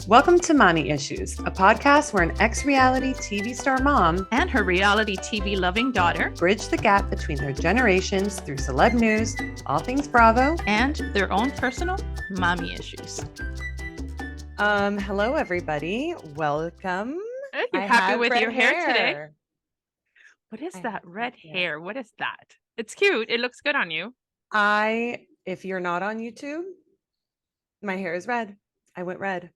Welcome to Mami Issues, a podcast where an ex-reality TV star mom and her reality TV loving daughter bridge the gap between their generations through celeb news, all things Bravo, and their own personal mommy issues. Hello everybody. Welcome. You're happy with your hair today? What is that red hair. hair? What is that? It's cute. It looks good on you. If you're not on YouTube, my hair is red. I went red.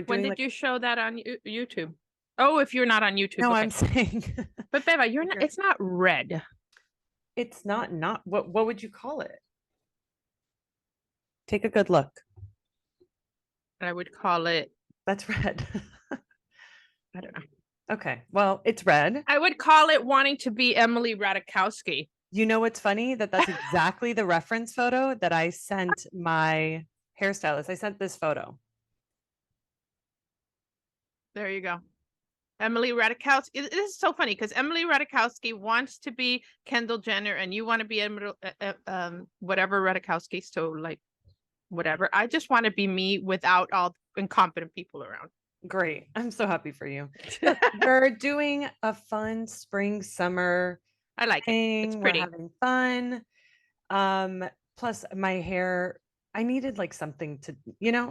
When did you show that on YouTube? Oh, if you're not on YouTube. No, okay. I'm saying. But Beba, you're not. It's not red. It's not. What would you call it? Take a good look. I would call it. That's red. I don't know. Okay. Well, it's red. I would call it wanting to be Emily Ratajkowski. You know what's funny? That's exactly the reference photo that I sent my hairstylist. I sent this photo. There you go. Emily Ratajkowski. This is so funny because Emily Ratajkowski wants to be Kendall Jenner and you want to be whatever Ratajkowski. So like whatever. I just want to be me without all incompetent people around. Great. I'm so happy for you. We're doing a fun spring, summer. I like it. It's pretty. We're having fun. Plus my hair, I needed like something to,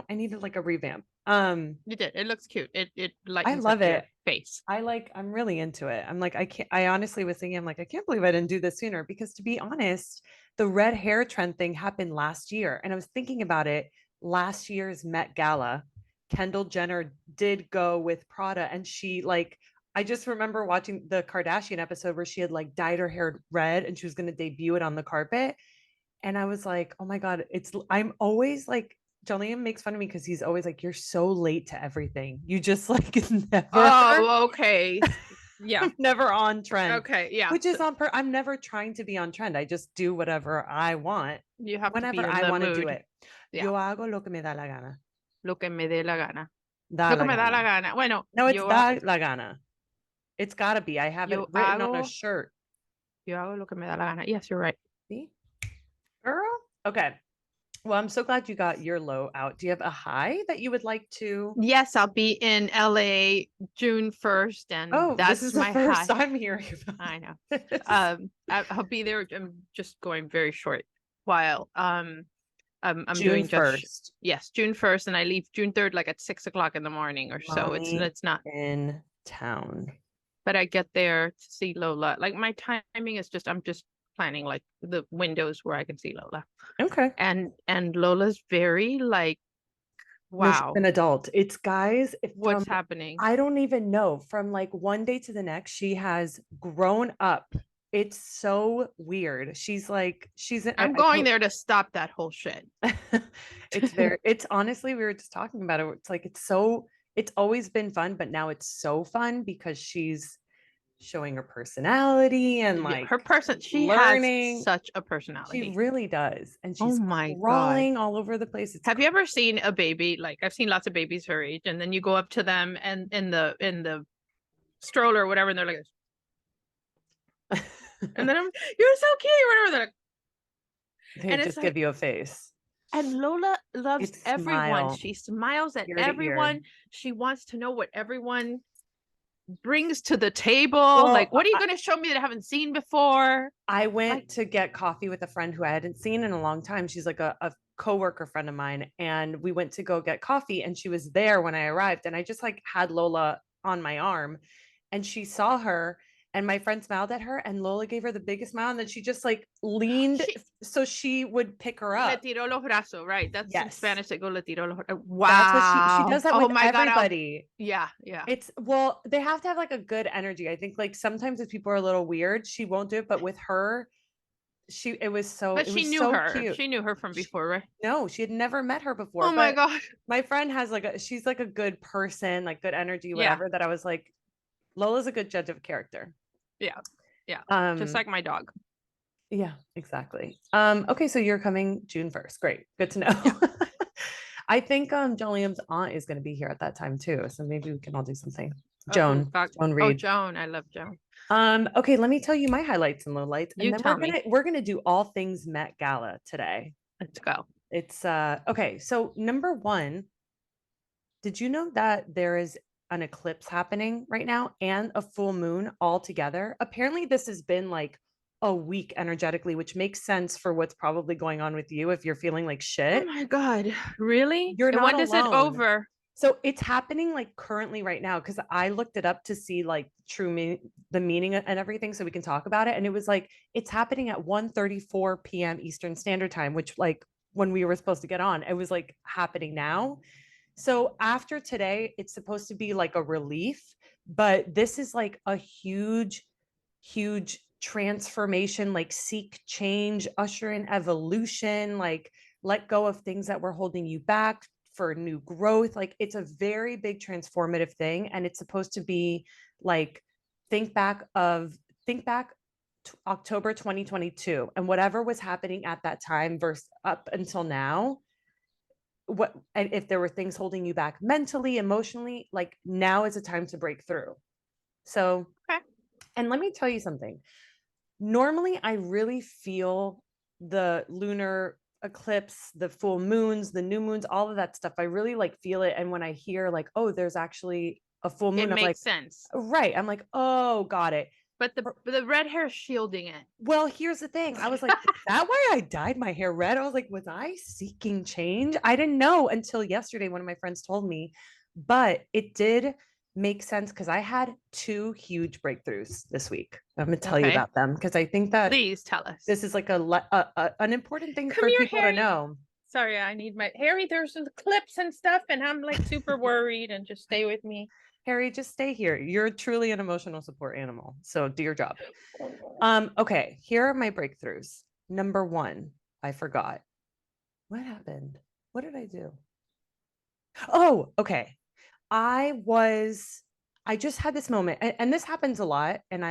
I needed like a revamp. You did. It looks cute. It lightens I love up it. Your face. I'm really into it. I'm like, I honestly was thinking, I can't believe I didn't do this sooner because to be honest, the red hair trend thing happened last year. And I was thinking about it last year's Met Gala. Kendall Jenner did go with Prada and she I just remember watching the Kardashian episode where she had dyed her hair red and she was going to debut it on the carpet. And I was like, oh my God, I'm always Jolene makes fun of me because he's always like, you're so late to everything. You just never. Oh, okay. Yeah. I'm never on trend. Okay. Yeah. Which is I'm never trying to be on trend. I just do whatever I want. You have whenever to be in I want to mood. do it. Yeah. Yo hago lo que me da la gana. Lo que me dé la gana. Da lo la que me gana. da la gana. Bueno. No, it's da la gana. It's gotta be. I have it written on a shirt. Yo hago lo que me da la gana. Yes, you're right. See? Girl. Okay. Well, I'm so glad you got your low out. Do you have a high that you would like to? Yes, I'll be in LA June 1st. And that's this is my the first high. I'm hearing about. I know. I'll be there. I'm just going very short while. I'm June doing 1st. Yes, June 1st. And I leave June 3rd, at 6:00 in the morning or so. It's not in town. But I get there to see Lola. My timing is I'm just planning the windows where I can see Lola. Okay. And Lola's very wow. No, she's an adult. It's guys. What's happening? I don't even know. From one day to the next, she has grown up. It's so weird. I'm going there to stop that whole shit. It's honestly, we were just talking about it. It's always been fun, but now it's so fun because she's showing her personality and her person. She learning. Has such a personality. She really does, and she's crawling all over the place. Have you ever seen a baby? I've seen lots of babies her age, and then you go up to them and in the stroller or whatever, and they're like, and then you're so cute or whatever. They just give you a face. And Lola loves everyone. Smile. She smiles at everyone. She wants to know what everyone brings to the table. Well, what are you going to show me that I haven't seen before? I went to get coffee with a friend who I hadn't seen in a long time. She's a coworker friend of mine. And we went to go get coffee and she was there when I arrived. And I just had Lola on my arm and she saw her. And my friend smiled at her and Lola gave her the biggest smile. And then she just leaned so she would pick her up. Le tiró los brazos, right? That's in Spanish. They go le tiró los brazos. Wow. That's what she does that with everybody. God, yeah. They have to have a good energy. I think sometimes if people are a little weird, she won't do it. But with her, it was so knew her. Cute. She knew her from before, right? No, she had never met her before. Oh my God. My friend has she's a good person, good energy, whatever, that I was Lola's a good judge of character. Yeah. Just like my dog. Yeah, exactly. Okay, so you're coming June 1st. Great. Good to know. Yeah. I think Jolene's aunt is going to be here at that time too. So maybe we can all do something. Joan Reed. Oh, Joan. I love Joan. Okay, let me tell you my highlights and lowlights. And then we're gonna do all things Met Gala today. Let's go. It's okay. So number one, Did you know that there is an eclipse happening right now and a full moon all together? Apparently, this has been like a week energetically, which makes sense for what's probably going on with you if you're feeling like Oh shit. my God, really? You're And not when is it alone. over? So it's happening like currently right now because I looked it up to see like the meaning and everything so we can talk about it. And it was like it's happening at 1:34 p.m. Eastern Standard Time, which like when we were supposed to get on, it was like happening now. So after today, it's supposed to be like a relief, but this is like a huge, huge transformation, like seek change, usher in evolution, like let go of things that were holding you back for new growth. Like it's a very big transformative thing. And it's supposed to be like, think back of, think back October 2022 and whatever was happening at that time versus up until now, what, and if there were things holding you back mentally, emotionally, like now is a time to break through. So, Okay. and let me tell you something. Normally, I really feel the lunar eclipse, the full moons, the new moons, all of that stuff. I really like feel it. And when I hear like, oh, there's actually a full It moon, I'm like, makes sense. right. I'm like, oh, got it. But the red hair is shielding it. Well, here's the thing. I was like, is that why I dyed my hair red? I was like, was I seeking change? I didn't know until yesterday. One of my friends told me, but it did make sense because I had two huge breakthroughs this week. I'm going to tell you Okay. about them because I think that Please tell us. this is like an important thing Come for here, people to Harry. know. Sorry, I need my Harry. There's some clips and stuff, and I'm like super worried. And just stay with me. Harry, just stay here. You're truly an emotional support animal. So do your job. Okay, here are my breakthroughs. Number one, I forgot. What happened? What did I do? Oh, okay. I was, I just had this moment, and this happens a lot. And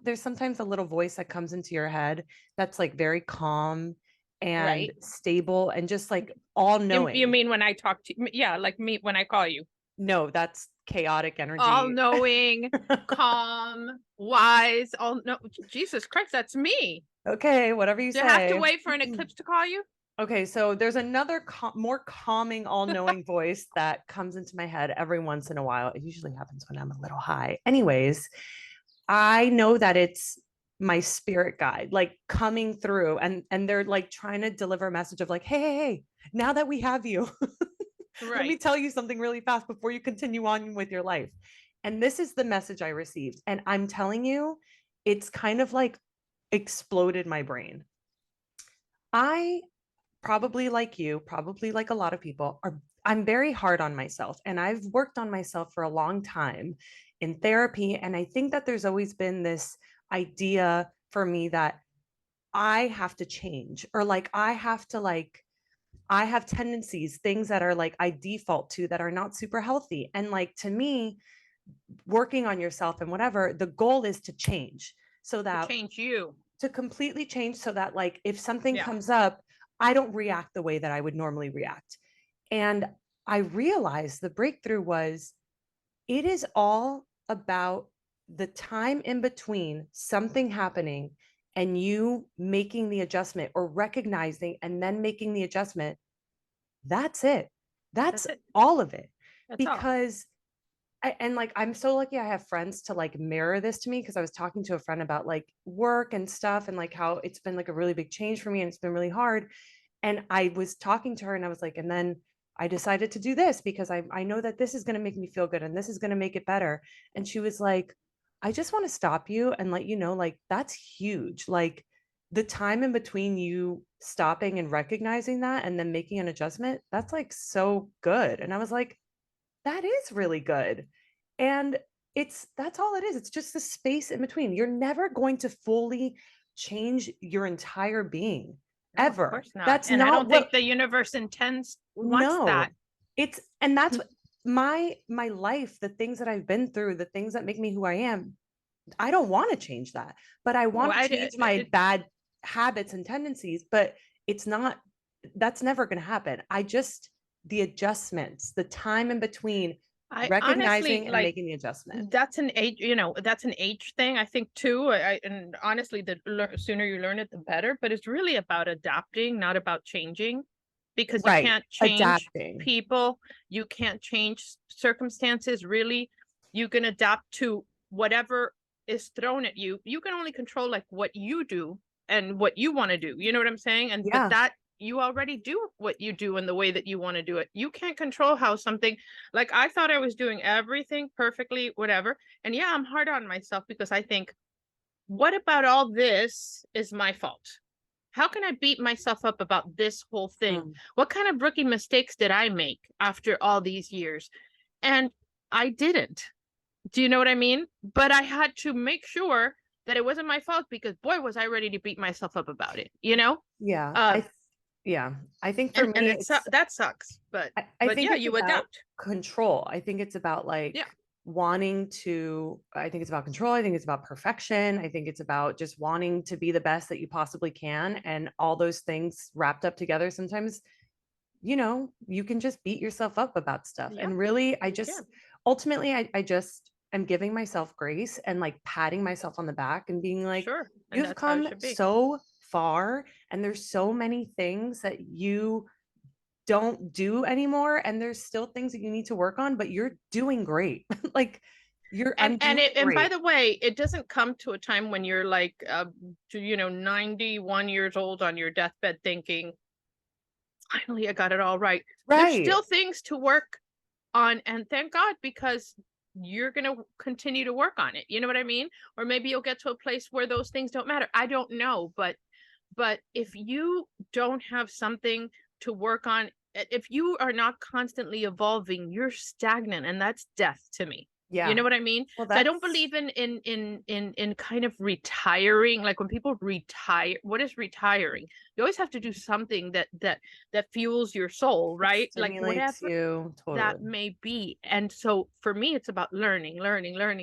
there's sometimes a little voice that comes into your head that's like very calm and Right. stable and just like all You knowing. mean when I talk to you? Yeah, like me when I call you. No, that's chaotic All energy. knowing, calm, wise. All no, Jesus Christ, that's me. Okay, whatever you Do I have to say. wait for an eclipse to call you? Okay, so there's another more calming, all-knowing voice that comes into my head every once in a while. It usually happens when I'm a little high. Anyways, I know that it's my spirit guide, like coming through, and they're like trying to deliver a message of like, hey, hey, hey, now that we have you, let me Right. tell you something really fast before you continue on with your life. And this is the message I received. And I'm telling you, it's kind of like exploded my brain. I probably like you, probably like a lot of people, I'm very hard on myself. And I've worked on myself for a long time in therapy. And I think that there's always been this idea for me that I have to change or like I have to like I have tendencies, things that are like I default to that are not super healthy. And like to me, working on yourself and whatever, the goal is to change so To that change you. to completely change so that like if something Yeah. comes up, I don't react the way that I would normally react. And I realized the breakthrough was it is all about the time in between something happening and you making the adjustment or recognizing and then making the adjustment. That's it. That's That's it. all of it. That's all. Because and like I'm so lucky I have friends to like mirror this to me because I was talking to a friend about like work and stuff and like how it's been like a really big change for me and it's been really hard. And I was talking to her and I was like, and then I decided to do this because I know that this is going to make me feel good and this is going to make it better. And she was like, I just want to stop you and let you know, like, that's huge. Like, the time in between you stopping and recognizing that and then making an adjustment, that's like so good. And I was like, that is really good. And that's all it is. It's just the space in between. You're never going to fully change your entire being No, of ever. course not. That's And I not don't think what the universe intends wants no. that. It's and that's what my life, the things that I've been through, the things that make me who I am. I don't want to change that, but I No, want to change my bad habits and tendencies, but it's not that's never going to happen. I just the adjustments, the time in between I honestly recognizing and like making the adjustment. that's an age, that's an age thing. I think too. And honestly, the sooner you learn it, the better. But it's really about adapting, not about changing. because you Right. can't change Adapting. people, you can't change circumstances, really. You can adapt to whatever is thrown at you. You can only control like what you do and what you want to do. You know what I'm saying? And but Yeah. that you already do what you do in the way that you want to do it. You can't control how something, like I thought I was doing everything perfectly, whatever. And yeah, I'm hard on myself because I think, what about all this is my fault? How can I beat myself up about this whole thing? Mm. What kind of rookie mistakes did I make after all these years? And I didn't. Do you know what I mean? But I had to make sure that it wasn't my fault because boy, was I ready to beat myself up about it, you know? Yeah. Um, Yeah. I think for and me, it's that sucks, I but think yeah, it's you about adapt. control. I think it's about Yeah, like wanting to, I think it's about control. I think it's about perfection. I think it's about just wanting to be the best that you possibly can. And all those things wrapped up together. Sometimes, you can just beat yourself up about stuff. yeah, And really, I you just can. ultimately, I just am giving myself grace and like patting myself on the back and being like, Sure. And you've that's how it come should be. so far. And there's so many things that you don't do anymore, and there's still things that you need to work on, but you're doing great. Like And I'm doing and by great. the way, it doesn't come to a time when you're like 91 years old on your deathbed thinking, finally I got it all right. There's Right. still things to work on, and thank God, because you're going to continue to work on it. You know what I mean? Or maybe you'll get to a place where those things don't matter. I don't know, but if you don't have something to work on, if you are not constantly evolving, you're stagnant, and that's death to me. You know Yeah. what I mean? Well, So I don't that's believe in kind of retiring. Like when people retire, what is retiring? You always have to do something that fuels your soul, it right? Like stimulates whatever you that totally. may be. And so for me, it's about learning,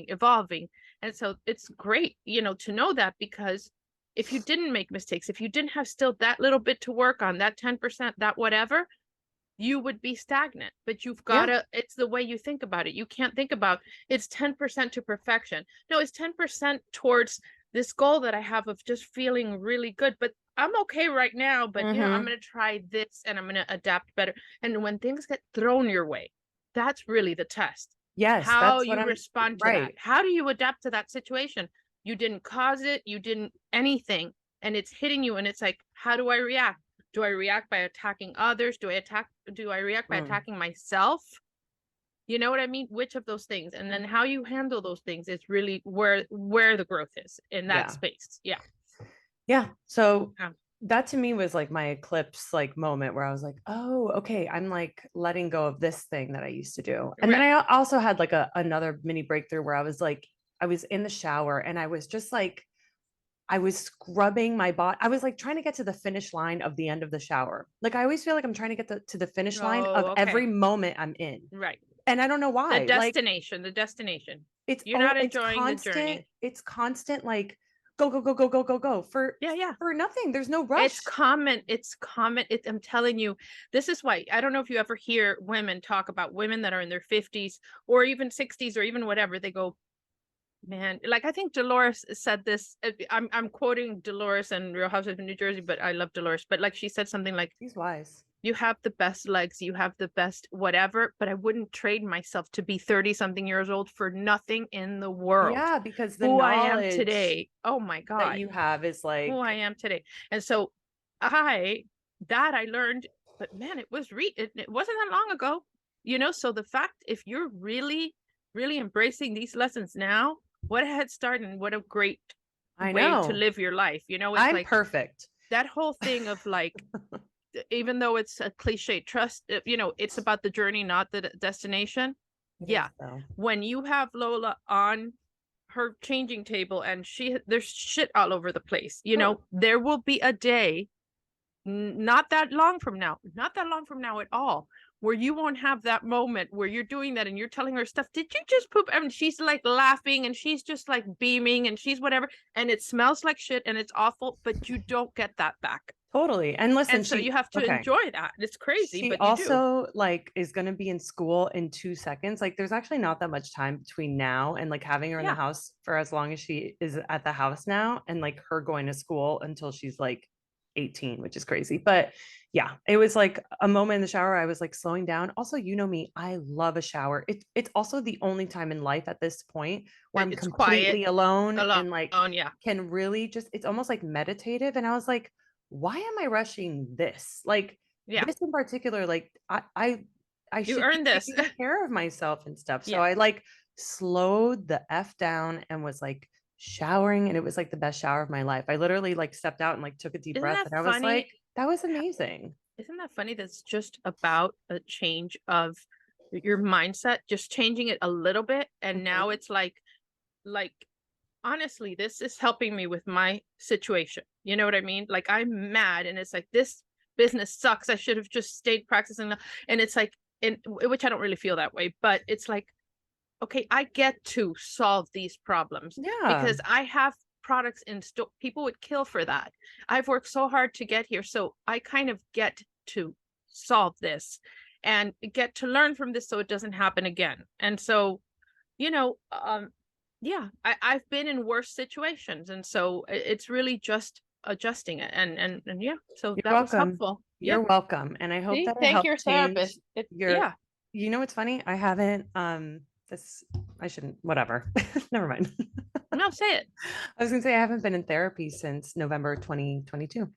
evolving. And so it's great, to know that, because if you didn't make mistakes, if you didn't have still that little bit to work on, that 10%, that whatever, you would be stagnant. But you've got Yeah. to, it's the way you think about it. You can't think about it's 10% to perfection. No, it's 10% towards this goal that I have of just feeling really good. But I'm okay right now, but I'm Mm-hmm. going to try this and I'm going to adapt better. And when things get thrown your way, that's really the test. Yes, How that's what you I'm respond to that. right. How do you adapt to that situation? You didn't cause it, you didn't anything, and it's hitting you. And it's like, how do I react? Do I react by attacking others? Do I react by Mm. attacking myself? You know what I mean? Which of those things? And then how you handle those things is really where the growth is in that Yeah. space. Yeah. Yeah. So Yeah. that to me was like my eclipse like moment where I was like, oh, okay, I'm like letting go of this thing that I used to do. And then Right. I also had like another mini breakthrough where I was like, I was in the shower and I was just like, I was scrubbing my body. I was like trying to get to the finish line of the end of the shower. Like I always feel like I'm trying to get to the finish line Oh, of every okay. moment I'm in. Right. And I don't know The why. Like destination, the destination. it's You're oh, not enjoying the journey. it's constant like go, go, go, go, go, go, go Yeah, yeah. for nothing. There's no It's rush. common. It's common. I'm telling you, this is why I don't know if you ever hear women talk about women that are in their 50s or even 60s or even whatever. They go, man, like I think Dolores said this. I'm quoting Dolores and Real Housewives of New Jersey, but I love Dolores. But like she said something like, He's wise. "You have the best legs, you have the best whatever, but I wouldn't trade myself to be 30 something years old for nothing in the world. Yeah, because the Who I am knowledge today. Oh my that God, you have is who I like, am today." And so I learned, but man, it wasn't that long ago, so the fact, if you're really really embracing these lessons now, what a head start and what a great I way to know live your life. It's I'm like perfect. that whole thing of like, even though it's a cliche, trust, it's about the journey, not the destination. It Yeah, is though. when you have Lola on her changing table and there's shit all over the place, Oh, there will be a day, not that long from now, not that long from now at all, where you won't have that moment where you're doing that and you're telling her stuff. Did you just poop? And she's like laughing and she's just like beaming and she's whatever. And it smells like shit and it's awful, but you don't get that back. totally. And listen, And so you she have to okay. enjoy that. It's crazy, She but you do. also like is going to be in school in 2 seconds. Like there's actually not that much time between now and like having her in the Yeah. house for as long as she is at the house now and like her going to school until she's like 18, which is crazy. But yeah, it was like a moment in the shower. I was like slowing down. Also, you know me, I love a shower. It's also the only time in life at this point where I'm It's quiet, completely alone alone. and like Yeah. can really just, it's almost like meditative. And I was like, why am I rushing this? Like Yeah. this in particular, like I You should be earned this. taking care of myself and stuff. So Yeah. I like slowed the F down and was like showering, and it was like the best shower of my life. I literally like stepped out and like took a deep Isn't breath, that and I was funny? like, that was amazing. Isn't that funny? That's just about a change of your mindset, just changing it a little bit. And now Mhm. it's like, honestly, this is helping me with my situation. You know what I mean? Like I'm mad and it's like, this business sucks. I should have just stayed practicing. And it's like, in which I don't really feel that way, but it's like, okay, I get to solve these problems Yeah. because I have products in store. People would kill for that. I've worked so hard to get here. So I kind of get to solve this and get to learn from this so it doesn't happen again. And so, you know, yeah, I've been in worse situations. And so it's really just adjusting it. And yeah, so You're that was welcome. helpful. Yeah. You're welcome. And I hope See, that it thank helped your change therapist. It, your, yeah. you know what's funny? I haven't this I shouldn't, whatever. Never mind. No, say it. I was gonna say I haven't been in therapy since November 2022. Well,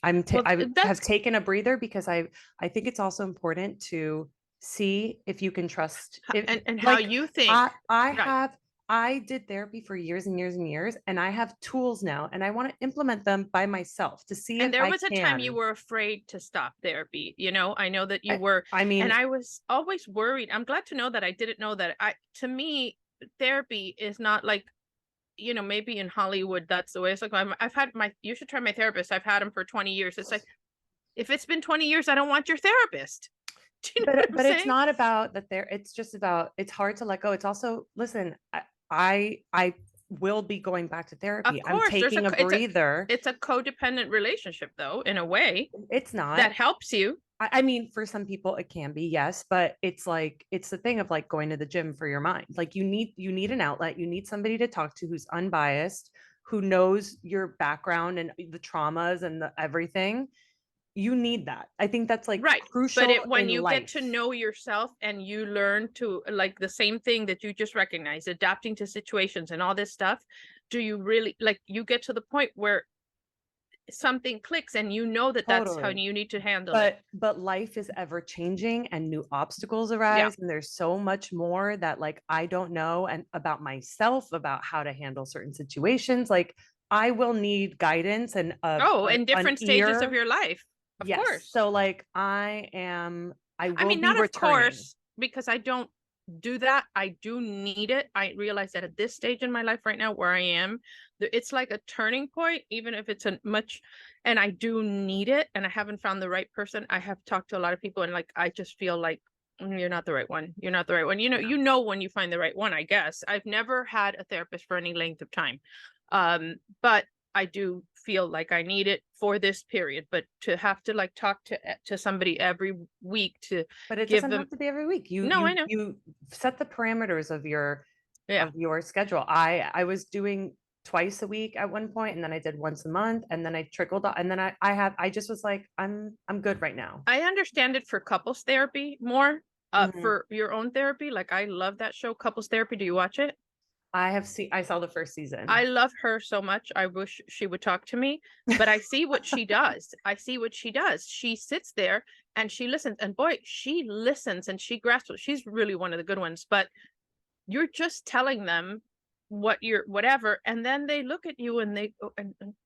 I have that's taken a breather because I think it's also important to see if you can trust it. and how Like you think. Right. I did therapy for years and years and years, and I have tools now, and I want to implement them by myself to see And if there I was a time you can. were afraid to stop therapy. I know that you I, were, I and mean, I was always worried. I'm glad to know that I didn't know that. To me, therapy is not like, maybe in Hollywood, that's the way it's like. I've had you should try my therapist. I've had him for 20 years. It's like, if it's been 20 years, I don't want your therapist. Do you know what I'm but it's saying? not about that there, it's just about, it's hard to let go. It's also, listen, I will be going back to Of therapy. I'm course, taking a breather. it's a codependent relationship though, in a way It's not. that helps you. I mean, for some people it can be, yes, but it's like it's the thing of like going to the gym for your mind. Like you need an outlet. You need somebody to talk to who's unbiased, who knows your background and the traumas and the everything. You need that. I think that's like Right. But crucial when in you get life. to know yourself and you learn to like the same thing that you just recognize, adapting to situations and all this stuff, do you really like you get to the point where something clicks and you know that that's how Totally. you need to handle it? But life is ever changing and new obstacles Yeah. arise, and there's so much more that like I don't know and about myself, about how to handle certain situations. Like I will need guidance and Oh, in an different stages of ear. your life. Of Yes, course. so like I I will mean, be not of returning. course, because I don't do that. I do need it. I realize that at this stage in my life right now where I am, it's like a turning point, even if it's a much, and I do need it. And I haven't found the right person. I have talked to a lot of people and like, I just feel like you're not the right one. You're not the right one. Yeah. You know, when you find the right one, I guess. I've never had a therapist for any length of time. But I do feel like I need it for this period, but to have to like talk to somebody every week to But it give doesn't them. have to be every week. No, I know. You set the parameters Yeah. of your schedule. I was doing twice a week at one point, and then I did once a month, and then I trickled off, and then I just was like, I'm good right now. I understand it for couples therapy more. Mhm. For your own therapy, like I love that show, Couples Therapy. Do you watch it? I saw the first I season. love her so much. I wish she would talk to me, but I see what she does. I see what she does. She sits there and she listens, and boy, she listens and she grasps it. She's really one of the good ones, but you're just telling them what you're whatever, and then they look at you and they go,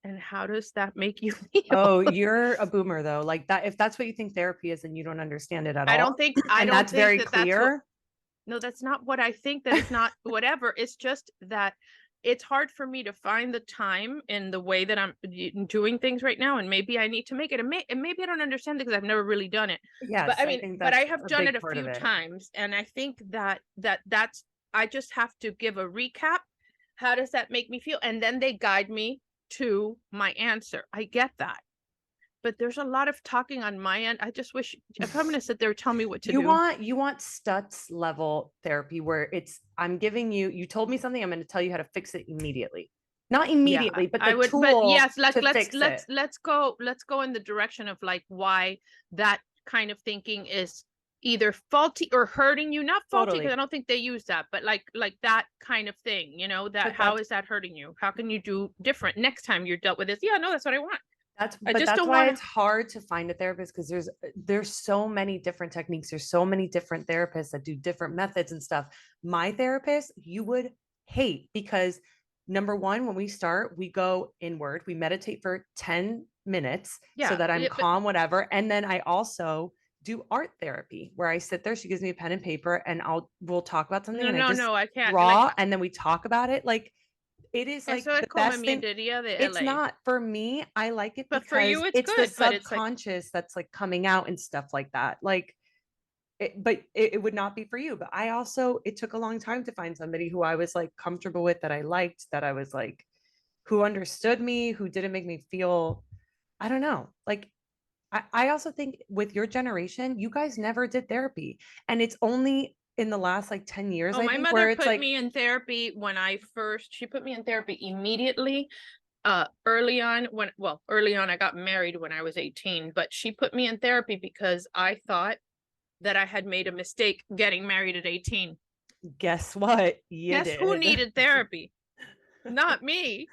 and how does that make you feel? Oh, you're a boomer though. Like that, if that's what you think therapy is, and you don't understand it at all. I And don't that's think very that that's what. clear. No, that's not what I think. That it's not whatever. It's just that it's hard for me to find the time in the way that I'm doing things right now, and maybe I need to make it. And maybe I don't understand it because I've never really done it. But Yes, I I mean, think but I that's have a done it big a part of few it. times, and I think that's. I just have to give a recap. How does that make me feel? And then they guide me to my answer. I get that, but there's a lot of talking on my end. I just wish if I'm going to sit there and tell me what to do. You want Stutz level therapy where it's I'm giving you, you told me something, I'm going to tell you how to fix it immediately. Not Yeah, immediately, but the I would, but tool yes, like to fix it. let's go in the direction of like why that kind of thinking is either faulty or hurting you. Not faulty, because I Totally. don't think they use that, but like that kind of thing, that But how is that hurting you? How can you do different next time you're dealt with this? Yeah, no, that's what I want. I just that's don't why want to. it's hard to find a therapist, because there's so many different techniques. There's so many different therapists that do different methods and stuff. My therapist, you would hate, because number one, when we start, we go inward, we meditate for 10 minutes so Yeah, that I'm yeah, but calm, whatever. And then I also do art therapy where I sit there, she gives me a pen and paper, and we'll talk about something, no, and I no, just no, I can't. Like, draw, and then we talk about it. Like, it is like eso es the como best mi thing. día de It's LA. not for me. I like it But for because you, it's it's the good. But it's like, subconscious that's like coming out and stuff like that. Like, it would not be for you. But I also, it took a long time to find somebody who I was like comfortable with, that I liked, that I was like, who understood me, who didn't make me feel, I don't know. Like, I also think with your generation, you guys never did therapy. And it's only in the last like 10 years, oh, I my think, mother where it's put like, me in therapy when she put me in therapy immediately. Early on, early on, I got married when I was 18, but she put me in therapy because I thought that I had made a mistake getting married at 18. guess what? You Guess who did. needed therapy? Not me.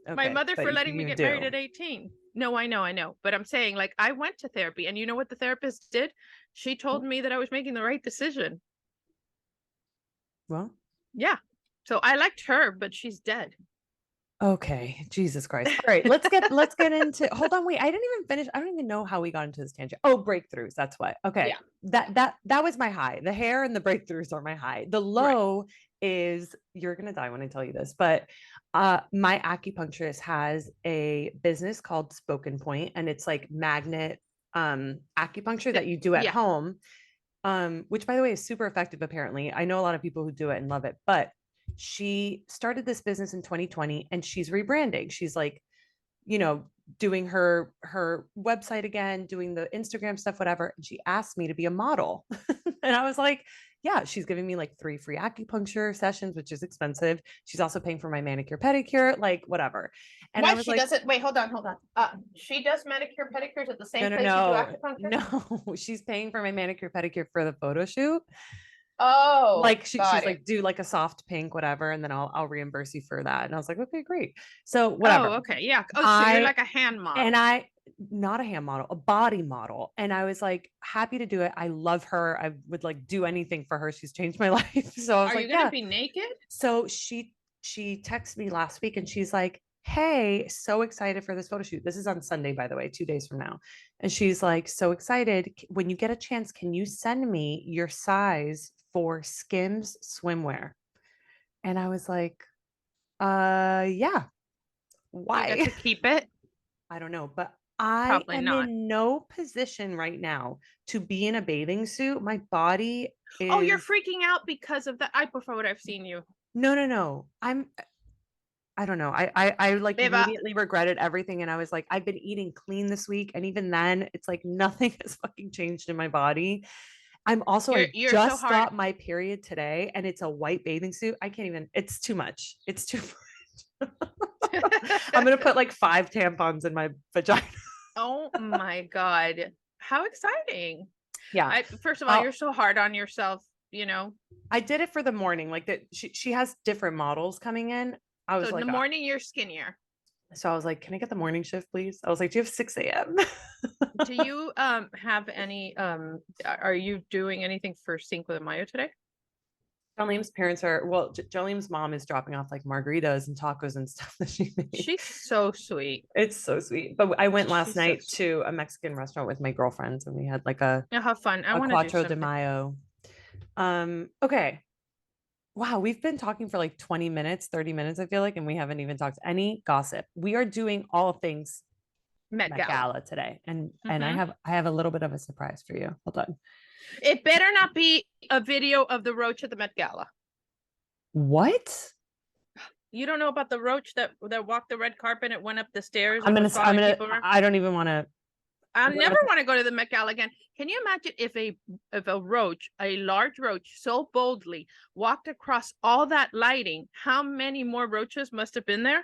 My Okay. mother for But letting me you get married do. at 18. No, I know, I know. But I'm saying, like, I went to therapy, and you know what the therapist did? She told me that I was making the right decision. Well, Yeah. So I liked her, but she's dead. okay, Jesus Christ. All right, let's get into, hold on, wait. I didn't even finish. I don't even know how we got into this tangent. Oh, breakthroughs. That's what. Okay. Yeah. That was my high. The hair and the breakthroughs are my high. The Right. low is, you're gonna die when I tell you this, but my acupuncturist has a business called Spoken Point, and it's like magnet acupuncture that you do at Yeah. home. Which by the way is super effective apparently. I know a lot of people who do it and love it, but she started this business in 2020, and she's rebranding. She's like, you know, doing her website again, doing the Instagram stuff, whatever. And she asked me to be a model. And I was like, yeah, she's giving me like 3 free acupuncture sessions, which is expensive. She's also paying for my manicure, pedicure, like whatever. And I Why was she like, doesn't wait, hold on, hold on. She does manicure pedicures at the no, same no, place you do no, acupuncture? no. She's paying for my manicure, pedicure for the photo shoot. Oh, Like got she's it. like, do like a soft pink, whatever, and then I'll reimburse you for that. And I was like, okay, great. So Oh, whatever. okay. Yeah. Oh, so you're I like a hand and model. I not a hand model, a body model. And I was like happy to do it. I love her. I would like do anything for her. She's changed my life. So I was Are you like, gonna yeah. be naked? So she texted me last week, and she's like, hey, so excited for this photo shoot. This is on Sunday, by the way, 2 days from now. And she's like, so excited. When you get a chance, can you send me your size for Skims swimwear? And I was like, yeah. Do you get Why? to keep it? I don't know, but I Probably am not. in no position right now to be in a bathing suit. My body Oh, you're is, freaking out because of that. I prefer what I've seen you. no, no, no. I don't know. I like Eva, immediately regretted everything. And I was like, I've been eating clean this week. And even then, it's like nothing has fucking changed in my body. I'm also, I you're so just hard. got my period today, and it's a white bathing suit. I can't even, it's too much. It's too much. I'm gonna put like 5 tampons in my vagina. Oh my God. How exciting. Yeah. First of all, I'll, you're so hard on yourself. I did it for the morning. Like that, she has different models coming in. I So was in the like, morning, you're skinnier. so I was like, can I get the morning shift, please? I was like, do you have 6 a.m.? Do you have any are you doing anything for Cinco de Mayo today? Jolene's parents are, well, Jolene's mom is dropping off like margaritas and tacos and stuff that she made. She's so sweet. It's so sweet. But I went last She's so night sweet. to a Mexican restaurant with my girlfriends, and we had like Yeah, have fun. I a want to do Cuatro de something. Mayo. Okay. Wow, we've been talking for like 20 minutes, 30 minutes, I feel like, and we haven't even talked any gossip. We are doing all things Met Met Gala. Gala today. And Hmm. I have a little bit of a surprise for you. Hold on. It better not be a video of the roach at the Met Gala. What? You don't know about the roach that walked the red carpet and went up the stairs and was I'm following gonna people around? I don't even want to, I'll What never about want to go to the Met Gala again. Can you imagine if a roach, a large roach, so boldly walked across all that lighting? How many more roaches must have been there?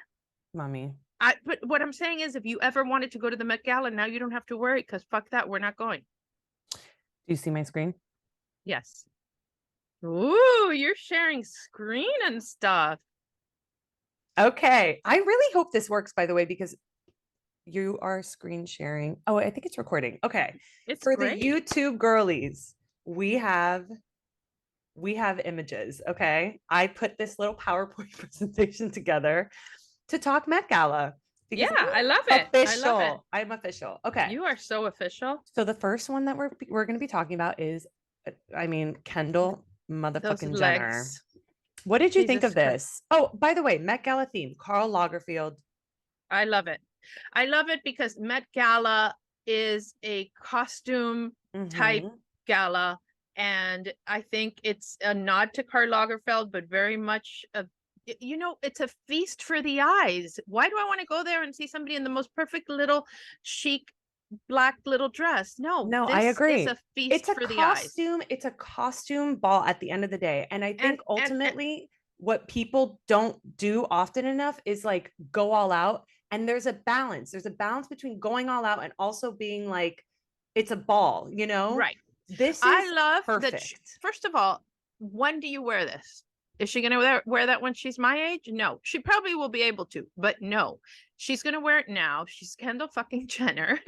Mommy? But what I'm saying is, if you ever wanted to go to the Met Gala, now you don't have to worry because fuck that, we're not going. Do you see my screen? Yes. Ooh, you're sharing screen and stuff. Okay. I really hope this works, by the way, because you are screen sharing. Oh, I think it's recording. Okay. It's For the great. YouTube girlies, we have images. Okay. I put this little PowerPoint presentation together to talk Met Gala Yeah, because I love it. I love it. official. I'm official. Okay. You are so official. So the first one that we're going to be talking about is, I mean, Kendall Those motherfucking Jenner. legs. What did you think of Jesus Christ. this? Oh, by the way, Met Gala theme, Karl Lagerfeld. I love it. I love it because Met Gala is a costume type Mhm. gala. And I think it's a nod to Karl Lagerfeld, but very much it's a feast for the eyes. Why do I want to go there and see somebody in the most perfect little chic black little dress? No, No, I this is agree. a feast for the eyes. It's a costume ball at the end of the day. And I think And ultimately what people don't do often enough is like go all out. And there's a balance. There's a balance between going all out and also being like, it's a ball, you know? right. This I is love that. perfect. First of all, when do you wear this? Is she going to wear that when she's my age? No, she probably will be able to, but no, she's going to wear it now. She's Kendall fucking Jenner.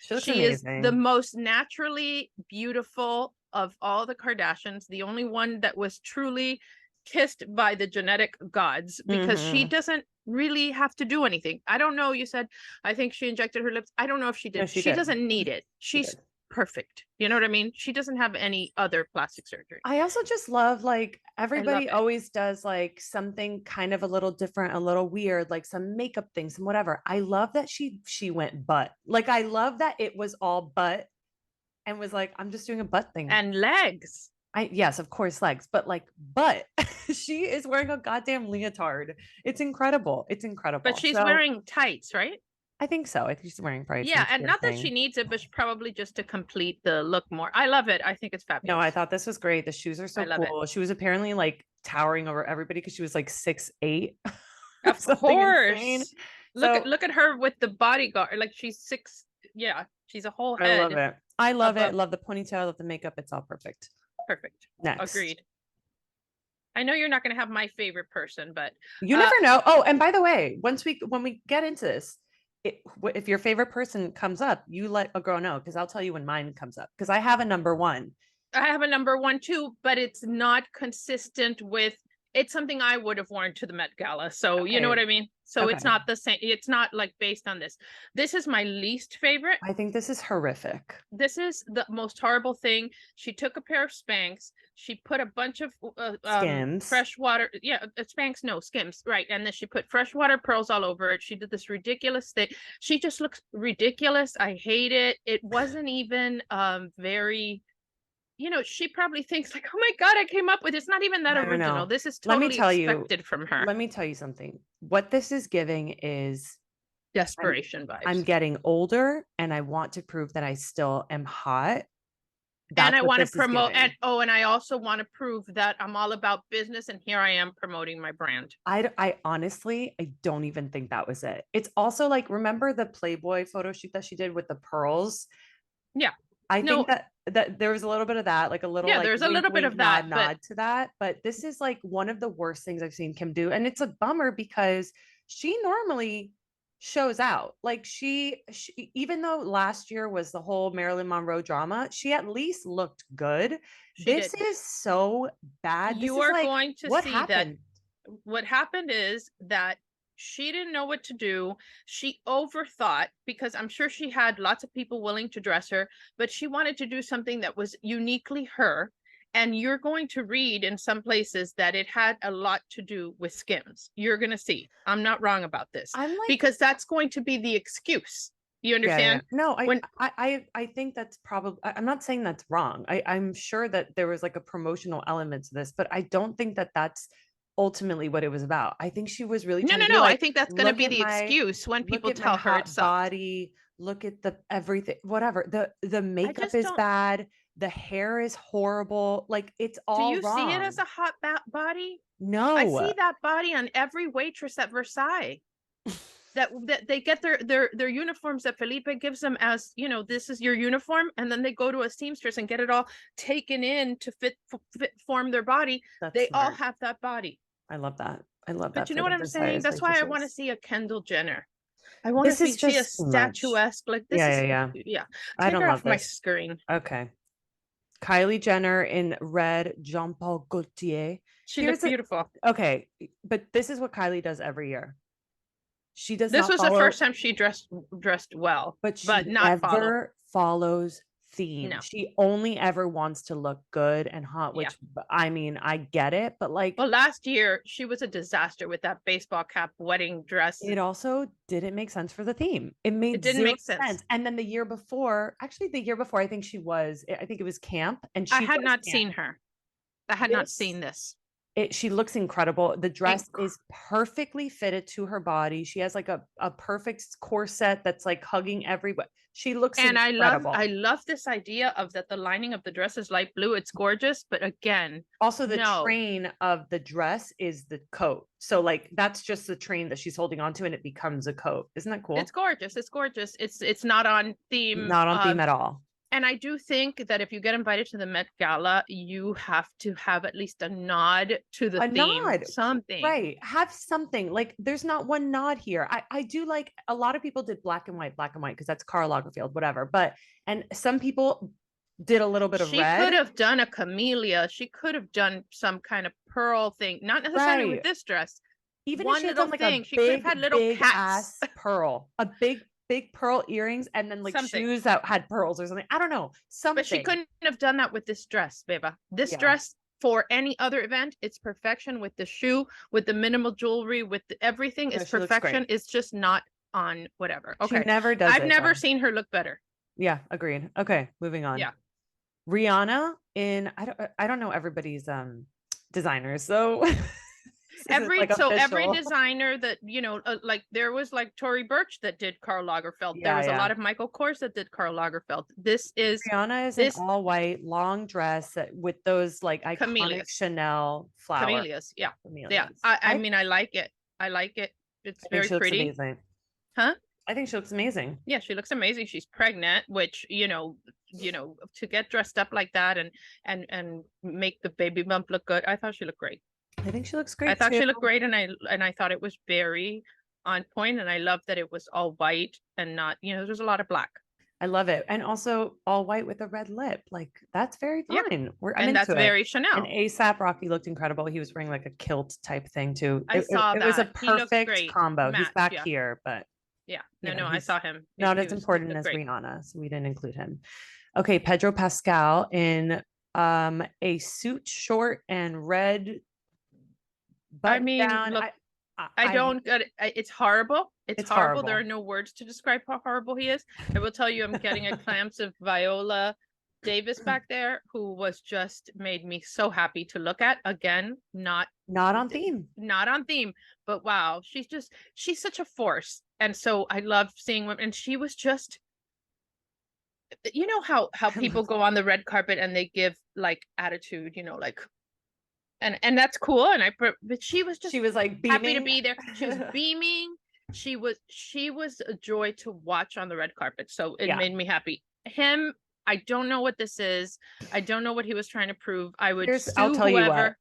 She looks She is the amazing. most naturally beautiful of all the Kardashians, the only one that was truly kissed by the genetic gods because she Mhm. doesn't really have to do anything. I don't know. You said, I think she injected her lips. I don't know if she No, did. she She did. doesn't need it. She She's did. perfect. You know what I mean? She doesn't have any other plastic surgery. I also just love like I love everybody it. always does like something kind of a little different, a little weird, like some makeup things and whatever. I love that she went butt. Like I love that it was all butt and was like, I'm just doing a butt thing. And legs. I yes, of course, legs, but like butt. She is wearing a goddamn leotard. It's incredible. It's But incredible. she's So wearing tights, right? I think so. I think she's wearing probably some Yeah, and sort of not that she thing. needs it, but probably just to complete the look more. I love it. I think it's No, I fabulous. thought this was great. The shoes are I so love it. cool. She was apparently like towering over everybody because she was like 6'8" or Of something insane. course. So Look at her with the bodyguard. Like she's six. Yeah, she's a whole I love head it. I love it. above. Love the ponytail, love the makeup. It's all perfect. Perfect. Next. Agreed. I know you're not going to have my favorite person, but You uh never know. Oh, and by the way, when we get into this, if your favorite person comes up, you let a girl know because I'll tell you when mine comes up because I have a number one. I have a number one too, but it's not consistent with it's something I would have worn to the Met Gala. So you know what Okay. I mean? So it's Okay. not the same, it's not like based on this. This is my least favorite. I think this is horrific. This is the most horrible thing. She took a pair of Spanx, she put a bunch of Skims. fresh water, yeah, Spanx, no, Skims, right? And then she put freshwater pearls all over it. She did this ridiculous thing. She just looks ridiculous. I hate it. It wasn't even very, she probably thinks like, oh my God, I came up with it's not even that No, no, original. no. This is Let me totally tell you, expected from her. let me tell you something. What this is giving is I'm Desperation I'm vibes. getting older and I want to prove that I still am hot. And That's I what want to this is promote giving. and I also want to prove that I'm all about business and here I am promoting my brand. I honestly, I don't even think that was it. It's also like, remember the Playboy photo shoot that she did with the pearls? Yeah. I think No, that there was a little bit of that, like a little yeah, like there's a wink, little bit wink, of that, nod, but nod to that. But this is like one of the worst things I've seen Kim do. And it's a bummer because she normally shows out. Like she even though last year was the whole Marilyn Monroe drama, she at least looked good. she This did. is so bad. This You is are like, going to what see that happened? what happened is that she didn't know what to do. She overthought because I'm sure she had lots of people willing to dress her, but she wanted to do something that was uniquely her. And you're going to read in some places that it had a lot to do with Skims. You're going to see. I'm not wrong about this I'm like, because that's going to be the excuse. You yeah, yeah. understand? No, When I think that's probably, I'm not saying that's wrong. I'm sure that there was like a promotional element to this, but I don't think that that's ultimately what it was about. I think she was really no, trying no, to be no. I like, think that's going to be the excuse when look people at my tell her it hot sucks. body. look at the everything, whatever. The I makeup just is don't. bad. The hair is horrible. Like it's Do all you see it as wrong. a hot body? I No. see that body on every waitress at Versailles. That they get their uniforms that Felipe gives them as, this is your uniform, and then they go to a seamstress and get it all taken in to fit form their body. That's They all smart. have that body. I love that. I love But that you for know the what I'm saying? Versailles That's why I want to waitresses. see a Kendall Jenner. I want to This is see a just too much. statuesque, like this Yeah, is, yeah, yeah. yeah. I Take don't her love off my this. screen. Okay. Kylie Jenner in red, Jean Paul Gaultier. She looked Here's a beautiful. okay, but this is what Kylie does every year. She does This not was the first follow, time she dressed well, but but she not follow. never follows theme. No. She only ever wants to look good and hot, Yeah. which I mean, I get it, but like Well, last year she was a disaster with that baseball cap wedding dress. it also didn't make sense for the theme. It It made didn't zero make sense. sense. And then the year before, actually the year before, I think it was camp and I she had was not camp. seen her. I had not This seen this. she looks incredible. The dress Inc- is perfectly fitted to her body. She has like a perfect corset that's like hugging everywhere. She looks And I incredible. love this idea of that the lining of the dress is light blue. It's gorgeous, but again, Also, the no. train of the dress is the coat. So like that's just the train that she's holding onto and it becomes a coat. Isn't that It's cool? gorgeous. It's gorgeous. It's not on theme. Not on theme at all. And I do think that if you get invited to the Met Gala, you have to have at least a nod to the A theme, nod, something. right? Have something like there's not one nod here. I do like a lot of people did black and white because that's Karl Lagerfeld, whatever. But and some people did a little bit of She could red, have done a camellia. She could have done some kind of pearl thing, not necessarily with right? this dress. Even if One she had little done like a thing. She could have had little big cats, ass pearl, a big pearl earrings, and then like something. shoes that had pearls or something. I don't know, But she something. couldn't have done that with this dress, Beba. This Yeah, dress for any other event, it's perfection with the shoe, with the minimal jewelry, with everything no, is she looks great. perfection. It's just not on whatever. She Okay. never does I've it never though. seen her look better. Yeah, agreed. Okay, moving on. Yeah. Rihanna in I don't know everybody's designers, so this is like Every official. designer that like there was like Tory Burch that did Karl Lagerfeld. There Yeah, was a yeah. lot of Michael Kors that did Karl Lagerfeld. This is Rihanna is an this all white long dress with those like iconic camellias. Chanel flower Camellias. Yeah. Yeah. camellias. I mean I like it. I like it. It's I think very she looks pretty. amazing. Huh? I think she looks amazing. Yeah, she looks amazing. She's pregnant, which to get dressed up like that and make the baby bump look good. I thought she looked great. I think she looks I great thought too. she looked great, and I thought it was very on point, and I love that it was all white and not, there's a lot of black. I love it. And also all white with a red lip. Like that's very Yeah, fine. I'm and that's into it. very And Chanel. ASAP Rocky looked incredible. He was wearing like a kilt type thing too. I saw It was a that. He looked perfect great. combo. He's Match, back yeah. here, but Yeah. you know, No, I he's saw him. not He as was he important looked as great. Rihanna, so we didn't include him. Okay, Pedro Pascal in a suit short and red I button mean, down. look, I don't get it. It's horrible. It's it's horrible. There are horrible. no words to describe how horrible he is. I will tell you, I'm getting a glimpse of Viola Davis back there, who was just made me so happy to look at. Again, Not on theme. not on theme, but wow, she's such a force. And so I love seeing women. And she was just, how I people love go on the red carpet and they give like attitude, like, and that's cool. But she was just she was like happy to beaming. be there. She was beaming. She was a joy to watch on the red carpet. So it Yeah. made me happy. Him, I don't know what this is. I don't know what he was trying to prove. I would I'll sue tell you what. whoever.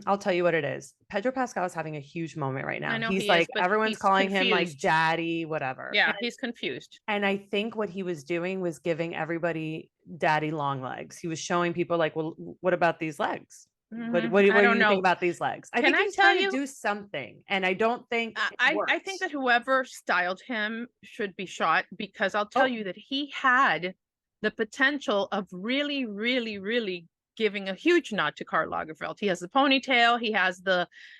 I'll tell you what it is. Pedro Pascal is having a huge moment right I now. know He's he is, like but everyone's he's calling him like confused. daddy, whatever. Yeah, he's confused. And I think what he was doing was giving everybody daddy long legs. He was showing people like, well, what about these legs? What I do don't you think know. about these legs? I Can think he I was tell trying to you? do something, and I don't think it I worked. think that whoever styled him should be shot, because I'll tell Oh, you that he had the potential of really, really, really giving a huge nod to Karl Lagerfeld. He has the ponytail. He has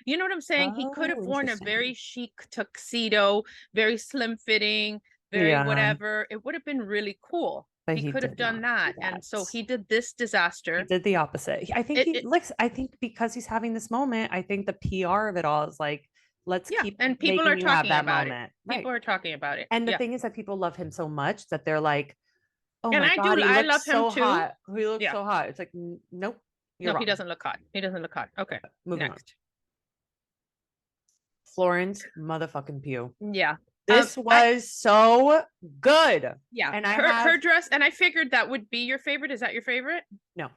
you know what I'm saying? He could have oh, worn a interesting. very chic tuxedo, very slim fitting, very Yeah, whatever. It would have been really cool. but He he could have did done not do that. And that. so he did this He disaster. did the opposite. I think It, he it looks. I think because he's having this moment, I think the PR of it all is like Let's Yeah, keep and people are making you have talking that about it. moment. People Right. are talking about it. And the Yeah. thing is that people love him so much that they're like, oh And my God, he I looks love him so too. hot. He looks Yeah. so hot. It's like, nope, you're No, he wrong. doesn't look hot. He doesn't look hot. Okay. Moving on. Next. Florence motherfucking Pugh. Yeah. This I was so good. yeah, And I her have dress, and I figured that would be your favorite. Is that your favorite? no.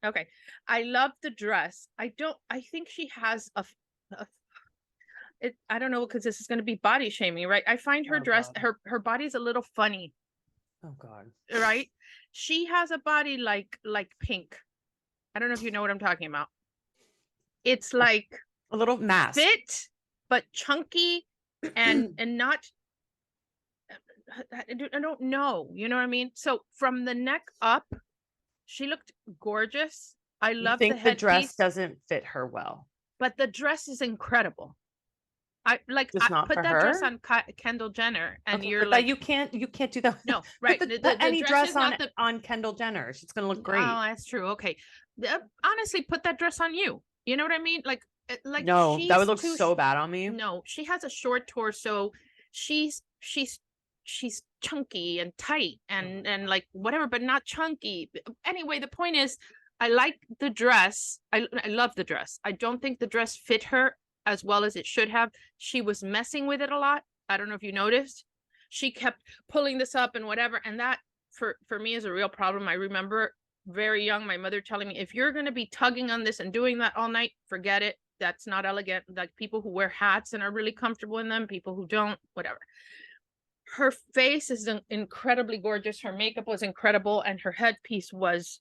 Okay. I love the dress. I think she has I don't know, because this is going to be body shaming, right? I find her Oh dress, God. her body is a little funny, Oh God. right? She has a body like Pink. I don't know if you know what I'm talking about. It's like A little mask. fit but chunky and not I don't know, you know what I mean? So from the neck up, she looked gorgeous. I You love the think the dress headpiece, doesn't fit her well? but the dress is incredible. I Just not put for that dress her? on Kendall Jenner, and Okay, you're but that like, you can't do that. no, Put right? put The any dress dress is not the. on Kendall Jenner. It's gonna look Oh, great. that's true. Okay, honestly, put that dress on you. You know what I mean? Like No, that would she's look too. so bad on me. No, she has a short torso. She's she's chunky and tight and like whatever, but not chunky. Anyway, the point is, I like the dress. I love the dress. I don't think the dress fit her as well as it should have. She was messing with it a lot. I don't know if you noticed. She kept pulling this up and whatever, and that for me is a real problem. I remember very young my mother telling me, if you're going to be tugging on this and doing that all night, forget it. That's not elegant. Like people who wear hats and are really comfortable in them, people who don't, whatever. Her face is incredibly gorgeous. Her makeup was incredible, and her headpiece was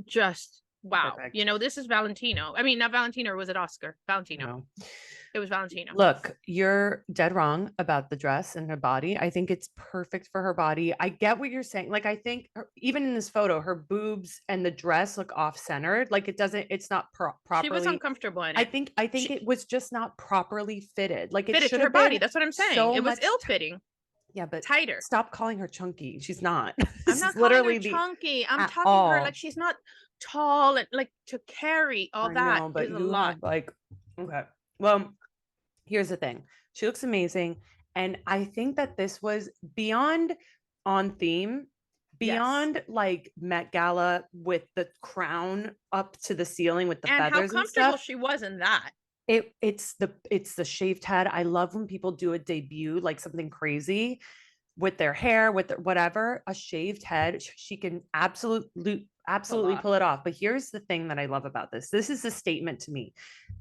just wow. Perfect. You know, this is Valentino. I mean, not Valentino. Or was it Oscar? Valentino. No. It was Valentino. Look, you're dead wrong about the dress and her body. I think it's perfect for her body. I get what you're saying. Like, I think even in this photo, her boobs and the dress look off-centered. Like it's not She was properly. uncomfortable in I it. think She it was just not properly fitted. Like it fitted to should her have body. been That's what I'm saying. so It was much. ill-fitting. Yeah, but Tighter. stop calling her chunky. She's not. I'm This is not calling her literally the chunky. I'm at talking her like all. she's not tall and like to carry all I that know, but is a you lot. have like okay. Well, here's the thing. She looks amazing. And I think that this was beyond on theme, Yes. beyond like Met Gala with the crown up to the ceiling with the And how feathers and comfortable stuff. she was in that. It's the shaved head. I love when people do a debut, like something crazy with their hair, with whatever, a shaved head. She can absolutely pull it off. But here's the thing that I love about this. This is a statement to me.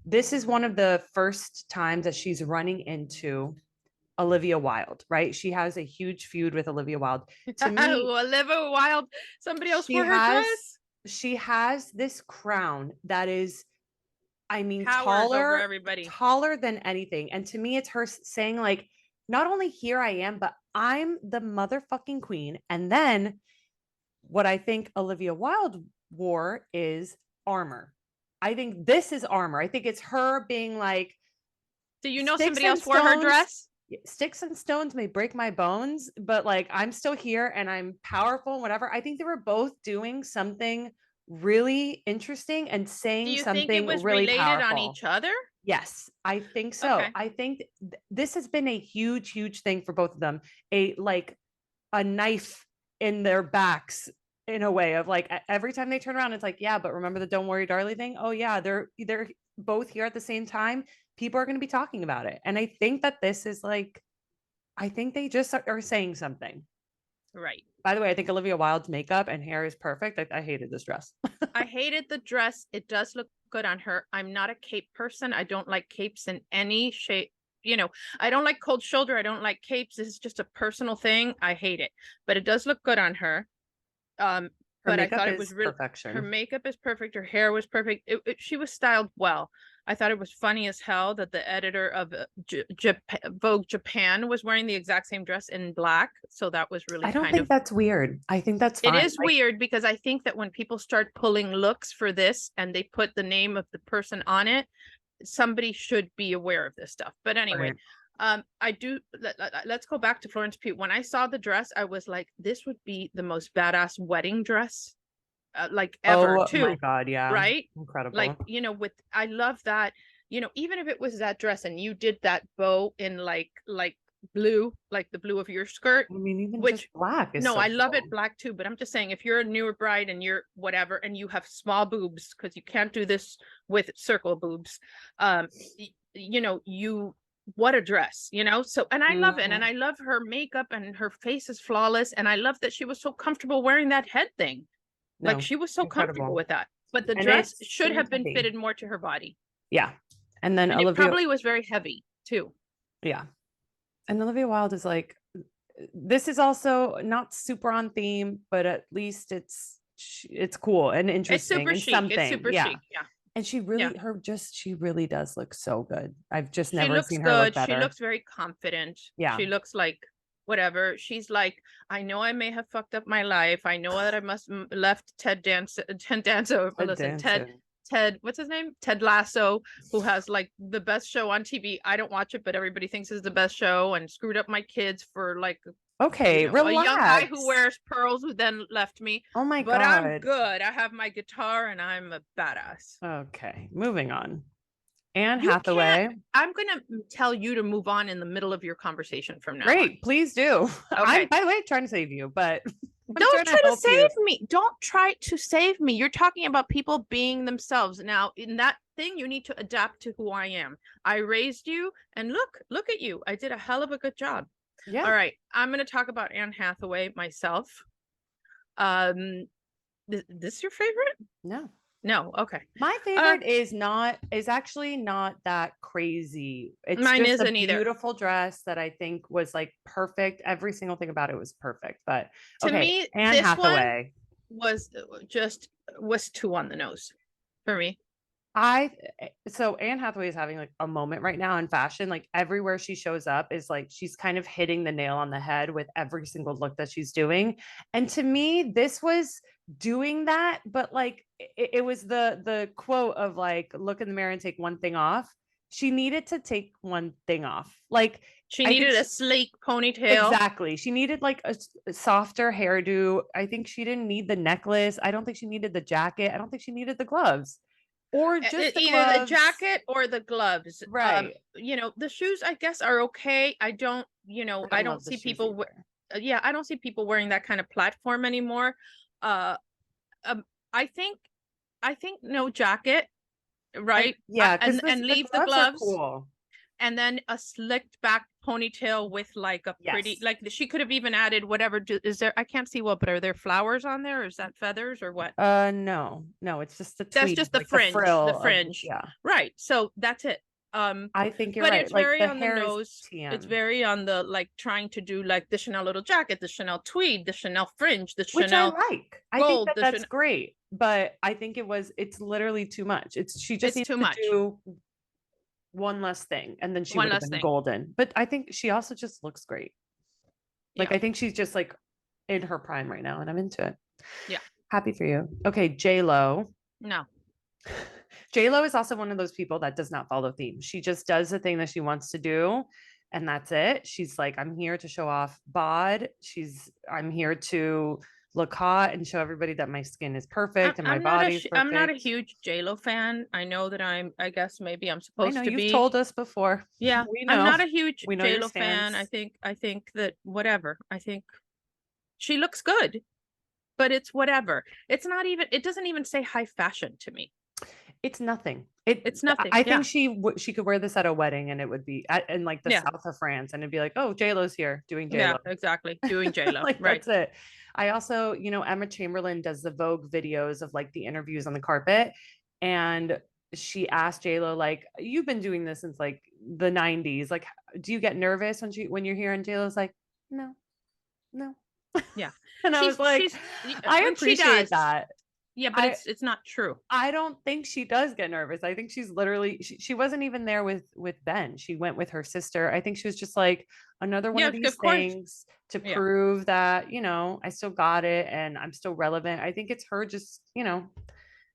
This is one of the first times that she's running into Olivia Wilde, right? She has a huge feud with Olivia Wilde. To me, Olivia Wilde, somebody else she wore her has dress. she has this crown that is, I mean, Towers over everybody. taller than anything. And to me, it's her saying, like, not only here I am, but I'm the motherfucking queen. And then what I think Olivia Wilde wore is armor. I think this is armor. I think it's her being like, do you know somebody else wore her dress? Sticks and stones may break my bones, but like I'm still here and I'm powerful, whatever. I think they were both doing something really interesting and Do saying you think it something was really related on powerful. each other? Yes, I think so. Okay. I think this has been a huge thing for both of them. A knife in their backs in a way of like every time they turn around, it's like, yeah, but remember the "Don't worry, darling" thing? Oh yeah, they're both here at the same time. People are going to be talking about it, and I think that this is like, I think they just are saying something. Right. By the way, I think Olivia Wilde's makeup and hair is perfect. I hated this dress. I hated the dress. It does look good on her. I'm not a cape person. I don't like capes in any shape. You know, I don't like cold shoulder. I don't like capes. This is just a personal thing. I hate it, but it does look good on her. Her But I makeup thought it was is really, her perfection. makeup is perfect. Her hair was perfect. She was styled well. I thought it was funny as hell that the editor of Vogue Japan was wearing the exact same dress in black. So that was really I don't kind think of, that's weird. I think that's it fine. is weird because I think that when people start pulling looks for this and they put the name of the person on it, somebody should be aware of this stuff. But anyway, Right. I do. Let's go back to Florence Pugh. When I saw the dress, I was like, this would be the most badass wedding dress, like ever, Oh my too. God, yeah. Right? Like, Incredible. you know, I love that. even if it was that dress and you did that bow in like blue, like the blue of your skirt, I mean, even just which black is no, so I love it cool. black too, but I'm just saying if you're a newer bride and you're whatever and you have small boobs, because you can't do this with circle boobs, you what a dress, so and I love it, and Mhm. I love her makeup and her face is flawless, and I love that she was so comfortable wearing that head thing. Like No, she was so comfortable incredible. with that. But the And dress it's should very have been comfy. fitted more to her body. Yeah. And then And it Olivia, probably was very heavy too. yeah. And Olivia Wilde is like, this is also not super on theme, but at least it's cool and It's interesting super and chic. It's something. super Yeah. chic. Yeah. And Yeah. she really does look so good. I've just She never looks seen her look good. She better. looks very confident. Yeah. She looks like whatever. She's like, I know I may have fucked up my life. I know that I must left Ted Danso. A Listen, dancer. What's his name? Ted Lasso, who has like the best show on TV. I don't watch it, but everybody thinks is the best show, and screwed up my kids for like Okay, a young guy who relax. wears pearls who then left me. Oh my But I'm God. good. I have my guitar and I'm a badass. Okay, moving on. Anne You can't. Hathaway. I'm gonna tell you to move on in the middle of your conversation from now on. Great, please do. I'm, Okay. by the way, trying to save you, but I'm Don't trying try to to help you. save me. Don't try to save me. You're talking about people being themselves. Now, in that thing, you need to adapt to who I am. I raised you, and look at you. I did a hell of a good job. Yeah. All right. I'm going to talk about Anne Hathaway myself. This your favorite? No. No. Okay. My favorite is actually not that crazy. It's Mine just a isn't either. beautiful dress that I think was like perfect. Every single thing about it was perfect. But To okay, me, Anne this one Hathaway. was too on the nose for me. So Anne Hathaway is having like a moment right now in fashion. Like everywhere she shows up is like she's kind of hitting the nail on the head with every single look that she's doing. And to me, this was doing that, but like it was the quote of like look in the mirror and take one thing off. She needed to take one thing off. Like She I think needed a sleek ponytail. exactly. She needed like a softer hairdo. I think she didn't need the necklace. I don't think she needed the jacket. I don't think she needed the gloves or just the Either the gloves. jacket or the gloves. Right. The shoes I guess are okay. I don't, I I don't don't love the see shoes people either. yeah, I don't see people wearing that kind of platform anymore. Uh um, I think no jacket, right? Yeah, because And the leave the gloves are gloves, cool. and then a slicked back ponytail with like a pretty, Yes. like she could have even added whatever. Is there? I can't see what, but are there flowers on there? Or is that feathers or what? No, no, it's just the That's tweed, just like the the frill of fringe. yeah. Right. So that's it. I think you're But right. it's Like very the on the hair is nose. It's TM, very on the like trying to do like the Chanel little jacket, the Chanel tweed, the Chanel fringe, the which I Chanel like. I think gold, that the that's Chanel. great, but I think it's literally too much. She just It's needs too to much. do one less thing and then she One would have less been thing. golden. But I think she also just looks great. Like Yeah. I think she's just like in her prime right now and I'm into it. Yeah. Happy for you. Okay, J Lo. No. J Lo is also one of those people that does not follow themes. She just does the thing that she wants to do, and that's it. She's like, I'm here to show off bod. I'm here to look hot and show everybody that my skin is perfect and my body is I'm not a perfect. huge JLo fan. I know that I guess maybe I'm I know supposed to you've be. told us before. Yeah, We I'm know. not a huge We know your JLo fan. stance. I think that whatever. I think she looks good, but it's whatever. It's not even, it doesn't even say high fashion to me. It's nothing. It's nothing. I Yeah. think she could wear this at a wedding and it would be in like the Yeah. south of France and it'd be like, oh, J Lo's here doing J Yeah, Lo. exactly. Doing JLo. Like Right. that's it. I also, Emma Chamberlain does the Vogue videos of like the interviews on the carpet. And she asked JLo, like, you've been doing this since like the 90s. Like, do you get nervous when you're here? And JLo's like, no, no. Yeah. And I was like, She's I and she appreciate does. that. Yeah, but I it's not true. I don't think she does get nervous. I think she's literally she wasn't even there with Ben. She went with her sister. I think she was just like another one Yeah, of these of course. things to Yeah. prove that, I still got it and I'm still relevant. I think it's her just,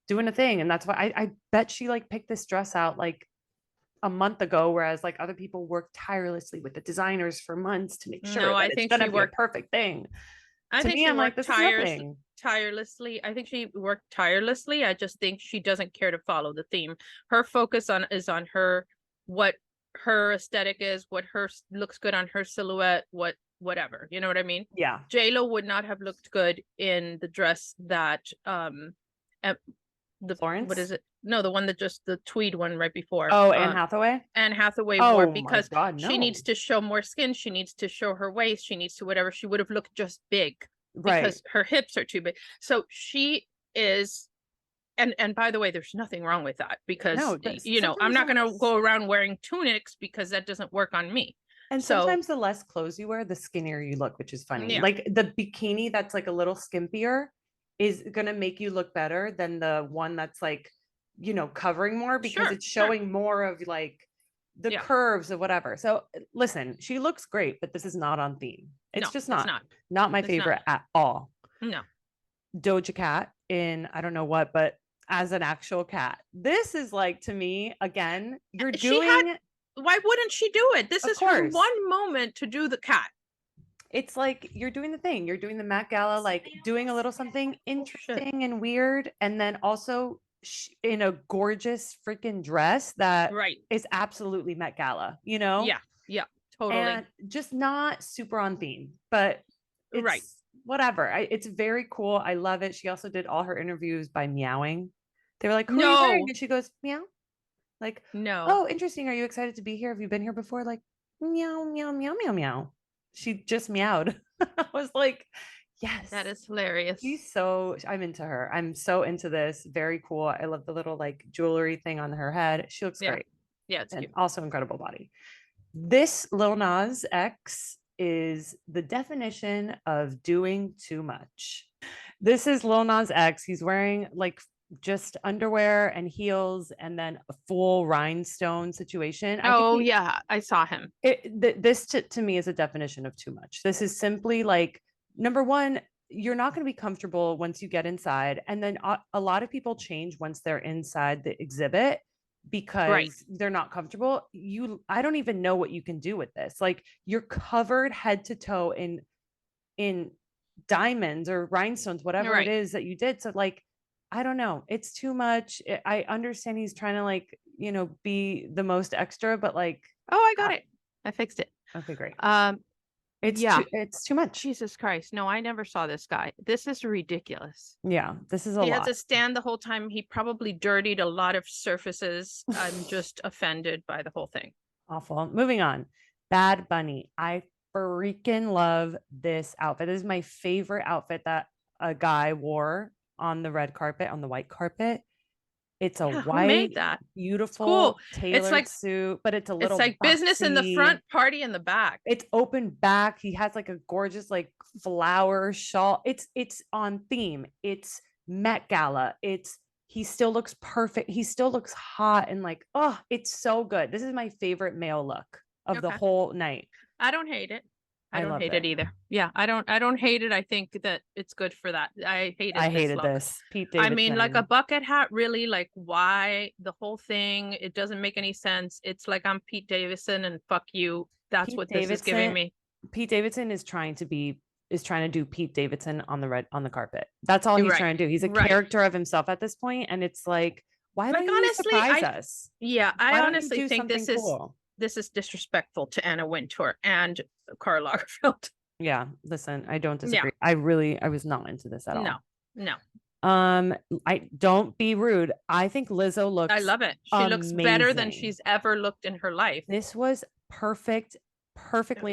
doing a thing. And that's why I bet she like picked this dress out like a month ago, whereas like other people worked tirelessly with the designers for months to make sure No, that I it's think gonna be a perfect thing. I To think me, she I'm like, worked this is tires nothing. tirelessly. I think she worked tirelessly. I just think she doesn't care to follow the theme. Her focus is on her, what her aesthetic is, what looks good on her silhouette, whatever. You know what I mean? Yeah. J-Lo would not have looked good in the dress that what is Florence. it? No, the one that just the tweed one right before. Oh, Anne Hathaway. Anne Hathaway wore, Oh my because God, she needs no. to show more skin. She needs to show her waist. She needs to whatever. She would have looked just big Right. because her hips are too big. So she is, and by the way, there's nothing wrong with that, because No, but I'm not sometimes going to go around wearing tunics because that doesn't work on me. and So sometimes the less clothes you wear, the skinnier you look, which is funny. yeah, Like the bikini that's like a little skimpier is gonna make you look better than the one that's like, covering more because sure, it's sure. showing more of like the Yeah. curves of whatever. So listen, she looks great, but this is not on theme. It's No, just it's not my It's not. favorite at all. No. Doja Cat in I don't know what, but as an actual cat. This is like to me, again, you're She had, doing why wouldn't she do it? This of is her course. one moment to do the cat. It's like you're doing the thing. You're doing the Met Gala, like doing a little something interesting and weird, and then also in a gorgeous freaking dress that Right. is absolutely Met Gala, you know? Yeah. Yeah. Totally. And just not super on theme, but it's Right. whatever. It's very cool. I love it. She also did all her interviews by meowing. They were like, "Who are you wearing?" No. And she goes, "Meow." Like, No. "Oh, interesting. Are you excited to be here? Have you been here before?" Like, meow, meow, meow, meow, meow. She just meowed. I was like, yes. That is hilarious. I'm into her. I'm so into this. Very cool. I love the little like jewelry thing on her head. She looks Yeah. great. Yeah, it's And cute. also incredible body. This Lil Nas X is the definition of doing too much. This is Lil Nas X. He's wearing like just underwear and heels and then a full rhinestone situation. Oh, yeah, I saw him. This to me is a definition of too much. This is simply like, number one, you're not going to be comfortable once you get inside. And then a lot of people change once they're inside the exhibit because Right. they're not comfortable. I don't even know what you can do with this. Like you're covered head to toe in diamonds or rhinestones, whatever Right. it is that you did. So like, I don't know. It's too much. I understand he's trying to like, be the most extra, but like, Oh, I got it. I fixed it. okay, great. Yeah. It's too much. Jesus Christ. No, I never saw this guy. This is ridiculous. Yeah, this is a He lot. had to stand the whole time. He probably dirtied a lot of surfaces. I'm just offended by the whole thing. Awful. Moving on. Bad Bunny. I freaking love this outfit. This is my favorite outfit that a guy wore on the red carpet, on the white carpet. It's a Yeah, who white, made that? beautiful, cool. tailored like suit, but it's a It's little like business in the boxy. front, party in the back. It's open back. He has like a gorgeous like flower shawl. It's on theme. It's Met Gala. He still looks perfect. He still looks hot and like, oh, it's so good. This is my favorite male look of the Okay. whole night. I don't hate it. I don't loved hate it either. Yeah, I don't hate it. I think that it's good for that. I hated this. Pete Davidson. I mean, like a bucket hat, really, like why the whole thing? It doesn't make any sense. It's like I'm Pete Davidson and fuck you. That's what this is giving me. Pete Davidson is trying to do Pete Davidson on the carpet. That's all he's trying to do. He's a character of himself at this point, and it's like, why don't you surprise us? Yeah, I honestly think this cool? This is disrespectful to Anna Wintour and Karl Lagerfeld. Yeah, listen, I don't disagree. Yeah. I was not into this at all. No. I don't be rude. I think Lizzo looks I love it. She looks better than she's ever looked in her life. This was perfectly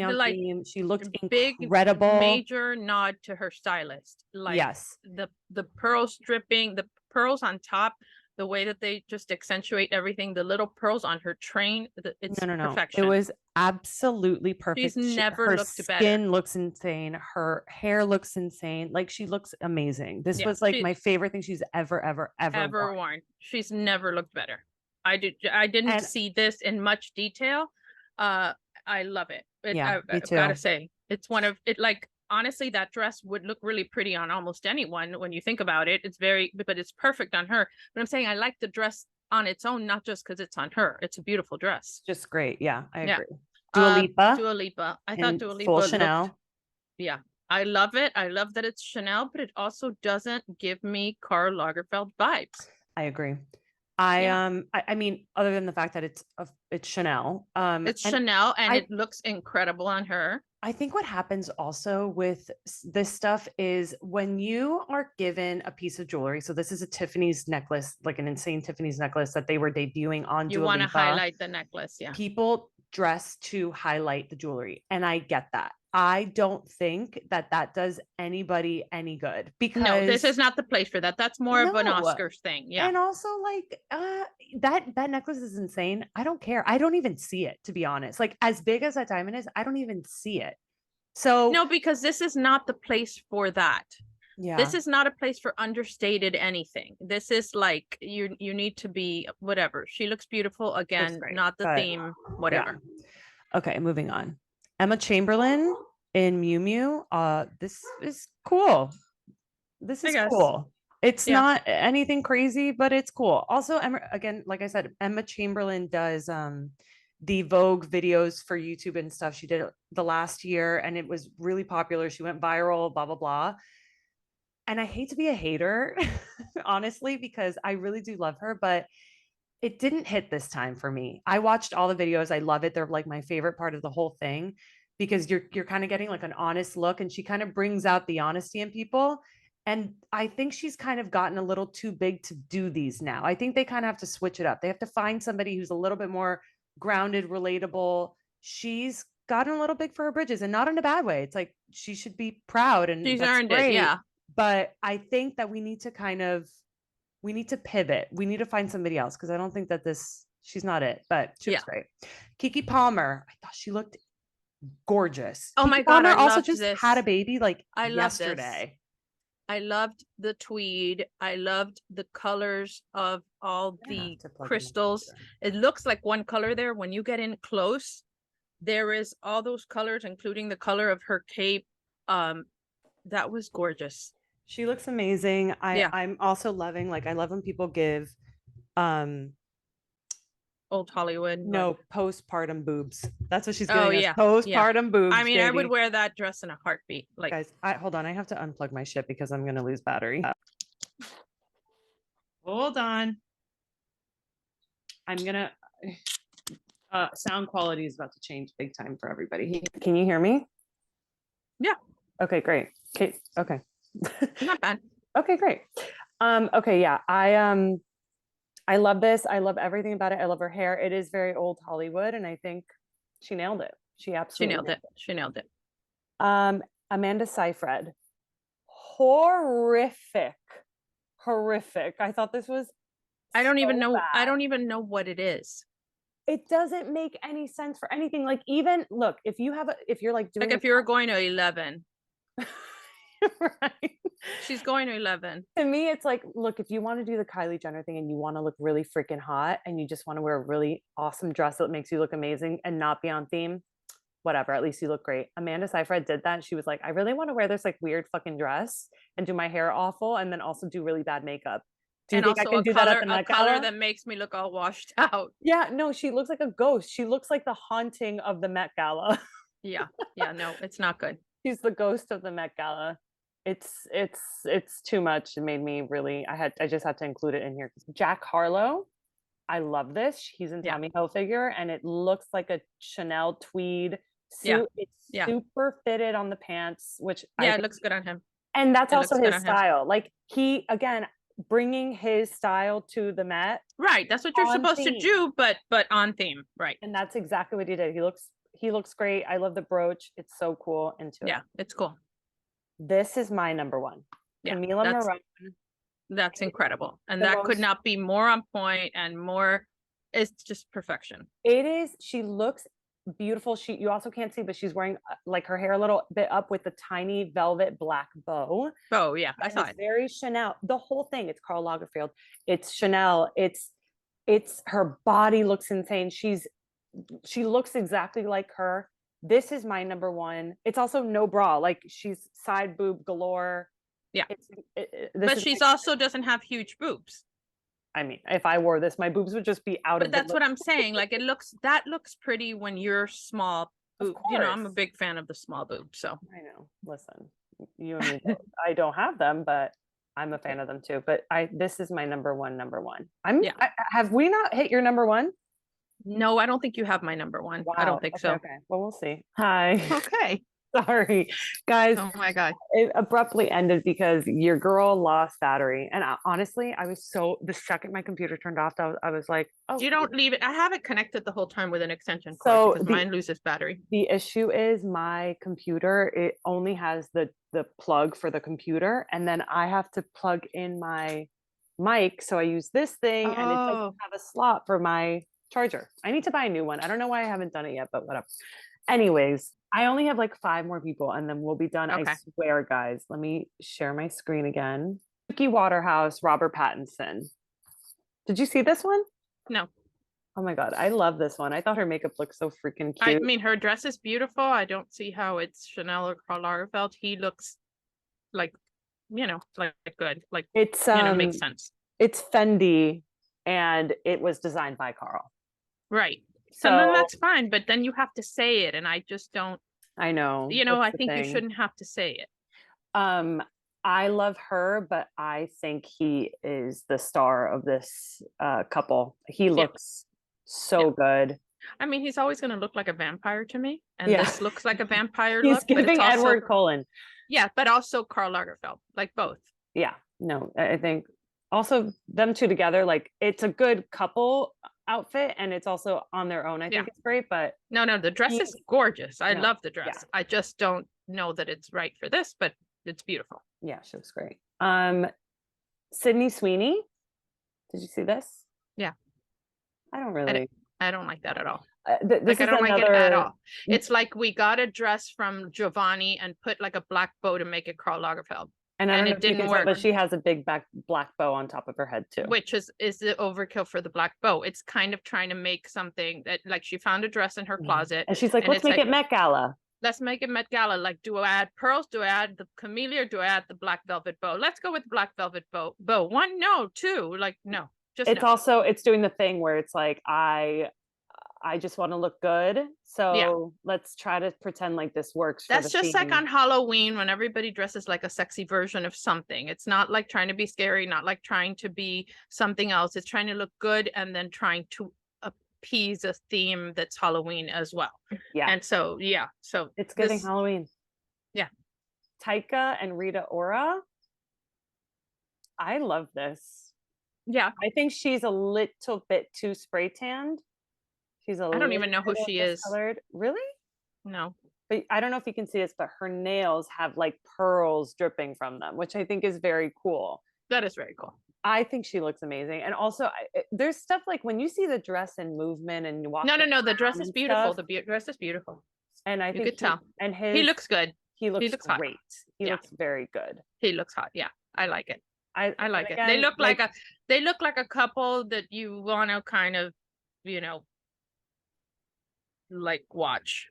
on theme. She looked big, incredible. Major nod to her stylist. Like yes, the pearls dripping, the pearls on top, the way that they just accentuate everything, the little pearls on her train. It's no. perfection. It was absolutely perfect. She's never her looked skin better. Looks insane. Her hair looks insane. Like she looks amazing. This was like my favorite thing she's ever worn. She's never looked better. I didn't see this in much detail. I love it. Yeah, me too. I gotta say, it's one of it. Like honestly, that dress would look really pretty on almost anyone when you think about it. But it's perfect on her. But I'm saying I like the dress on its own, not just because it's on her. It's a beautiful dress. It's just great. Yeah, I agree. Dua Lipa. I thought Dua Lipa full Chanel. yeah, I love it. I love that it's Chanel, but it also doesn't give me Karl Lagerfeld vibes. I agree. Yeah. I mean, other than the fact that it's Chanel, It's and Chanel and I it looks incredible on her. I think what happens also with this stuff is when you are given a piece of jewelry. So this is a Tiffany's necklace, like an insane Tiffany's necklace that they were debuting on You Dua want to Lipa. highlight the necklace. Yeah. People dress to highlight the jewelry, and I get that. I don't think that that does anybody any good No, this because is not the place for that. That's more of an no. Oscars thing. Yeah. And also like that necklace is insane. I don't care. I don't even see it, to be honest. Like as big as that diamond is, I don't even see it. So No, because this is not the place for that. This yeah, is not a place for understated anything. This is like you need to be whatever. She looks beautiful looks again, great. not the But theme, yeah. whatever. Okay, moving on. Emma Chamberlain in Mew Mew. This is cool. This I is guess. cool. It's Yeah. not anything crazy, but it's cool. Also, Emma, again, like I said, Emma Chamberlain does the Vogue videos for YouTube and stuff. She did it the last year and it was really popular. She went viral, blah, blah, blah. And I hate to be a hater, honestly, because I really do love her, but it didn't hit this time for me. I watched all the videos. I love it. They're like my favorite part of the whole thing because you're kind of getting like an honest look and she kind of brings out the honesty in people. And I think she's kind of gotten a little too big to do these now. I think they kind of have to switch it up. They have to find somebody who's a little bit more grounded, relatable. She's gotten a little big for her bridges and not in a bad way. It's like she should be proud and She's that's earned it. great. Yeah. But I think that we need to pivot. We need to find somebody else because I don't think that she's not it, but she Yeah. looks great. Kiki Palmer, I thought she looked gorgeous. Oh Kiki my God, Palmer I also loved just had a this. baby like I love this. yesterday. I loved the tweed. I loved the colors of all the crystals. It looks like one color there. When you get in close, there is all those colors, including the color of her cape. That was gorgeous. She looks amazing. Yeah. I'm also loving, like I love when people give um Old Hollywood. no postpartum boobs. That's what she's Oh giving us. yeah. Yeah. Postpartum boobs. I mean, I would baby. wear that dress in a heartbeat. Like, Guys, hold on. I have to unplug my shit because I'm gonna lose battery. Hold on. I'm gonna sound quality is about to change big time for everybody. Can you hear me? Yeah. Okay, great. Okay, okay. Not bad. Okay, great. Okay, yeah. I love this. I love everything about it. I love her hair. It is very old Hollywood, and I think she nailed it. She She absolutely nailed it. She nailed it. Amanda Seyfried. Horrific. Horrific. I thought this was I don't even so know. I bad. don't even know what it is. It doesn't make any sense for anything. Like even look, if you're like doing Like if you were going to 11, right. she's going to 11. To me, it's like, look, if you want to do the Kylie Jenner thing and you want to look really freaking hot and you just want to wear a really awesome dress that makes you look amazing and not be on theme, whatever, at least you look great. Amanda Seyfried did that. She was like, I really want to wear this like weird fucking dress and do my hair awful and then also do really bad makeup. Do you And think I also can do that at the a Met color Gala? that makes me look all washed out. Yeah, no, she looks like a ghost. She looks like the haunting of the Met Gala. Yeah. Yeah. No, it's not good. She's the ghost of the Met Gala. It's too much. It made me really I just had to include it in here. Jack Harlow, I love this. He's in Yeah. Tommy Hilfiger and it looks like a Chanel tweed suit. Yeah. It's Yeah. super fitted on the pants, which Yeah, it looks good on him. and that's It also looks good his on him. style. Like he again bringing his style to the Met, Right. That's what you're On supposed to theme. do, but on theme. Right. and that's exactly what he did. He looks great. I love the brooch. It's so cool. Into Yeah, it. it's cool. This is my number one. Yeah, Camila Morone. that's incredible. And The that could most- not be more on point and more, it's just perfection. It is. She looks beautiful. You also can't see, but she's wearing like her hair a little bit up with the tiny velvet black bow. Oh yeah, I And saw it's it. very Chanel. The whole thing. It's Karl Lagerfeld. It's Chanel. It's her body looks insane. She looks exactly like her. This is my number one. It's also no bra. Like she's side boob galore. Yeah. This But is she's also doesn't have huge boobs. I mean, if I wore this, my boobs would just be out But of that's the what I'm saying. Like that looks pretty when you're small Of boob. You know, I'm a course. big fan of the small boob. So I know. Listen, you and me both. I don't have them, but I'm a fan of them too. But this is my number one, number one. yeah. Have we not hit your number one? No, I don't think you have my number one. I don't Wow. think Okay, so. okay. Well, we'll see. Hi. Okay. Sorry, guys. Oh my God. It abruptly ended because your girl lost battery. And honestly, I was the second my computer turned off, I was like, oh, You don't leave it. I have it connected the whole time with an extension cord so because mine loses battery. the issue is my computer, it only has the plug for the computer, and then I have to plug in my mic. So I use this thing and it doesn't Oh, have a slot for my charger. I need to buy a new one. I don't know why I haven't done it yet, but whatever. Anyways, I only have like 5 more people and then we'll be done. I okay. swear, guys. Let me share my screen again. Vicky Waterhouse, Robert Pattinson. Did you see this one? No, Oh my God, I love this one. I thought her makeup looked so freaking I cute. mean, her dress is beautiful. I don't see how it's Chanel or Karl Lagerfeld. He looks like, like good. Like, It's makes sense. it's Fendi and it was designed by Carl. Right. And then So that's fine, but then you have to say it. And I just don't, I know. I That's the think you thing. shouldn't have to say it. I love her, but I think he is the star of this couple. He looks so good. I mean, he's always going to look like a vampire to me. And Yeah. this looks like a vampire He's look, but it's giving also, Edward Cullen. yeah, but also Karl Lagerfeld, like both. Yeah, no, I think also them two together, like it's a good couple outfit and it's also on their own. I think it's great, but No, the dress he- is gorgeous. I No, love the dress. yeah. I just don't know that it's right for this, but it's beautiful. yeah, she looks great. Sydney Sweeney. Did you see this? Yeah. I don't really. I don't like that at all. This Like, I is don't like it at another. all. It's like we got a dress from Giovanni and put like a black bow to make it Karl Lagerfeld, And I and don't know it if you didn't can tell, work. but she has a big black bow on top of her head too. Which is the overkill for the black bow. It's kind of trying to make something that, like, she found a dress in her closet And she's like, and let's it's make like, it Met Gala. let's make it Met Gala. Like, do I add pearls? Do I add the camellia? Or do I add the black velvet bow? Let's go with the black velvet bow. One, no. Two, like, no. Just It's no. also, it's doing the thing where it's like, I just want to look good. So let's try to pretend like this works. That's just like on Halloween when everybody dresses like a sexy version of something. It's not like trying to be scary, not like trying to be something else. It's trying to look good and then trying to appease a theme that's Halloween as well. Yeah. And so, yeah. So it's giving Halloween. Yeah. Taika and Rita Ora. I love this. Yeah. I think she's a little bit too spray tanned. She's I don't even know who she is. Colored. Really? No. But I don't know if you can see this, but her nails have like pearls dripping from them, which I think is very cool. That is very cool. I think she looks amazing. And also there's stuff like when you see the dress in movement and you walk. No. The dress is beautiful. Stuff, the dress is beautiful. And I think you could tell. And he looks good. He looks hot. great. He looks very good. He looks hot. Yeah. I like it. I like again, it. They look like a couple that you want to kind of, like watch.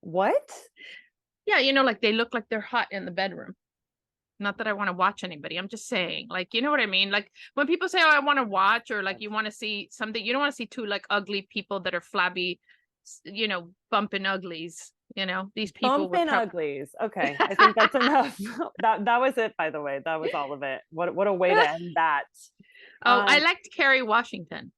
What? Yeah, like they look like they're hot in the bedroom. Not that I want to watch anybody. I'm just saying, like, you know what I mean? Like when people say, oh, I want to watch, or like you want to see something, you don't want to see two like ugly people that are flabby, bumping uglies. These people bumping uglies. Okay, I think that's enough. That was it, by the way. That was all of it. What a way to end that. Oh, I liked Kerry Washington.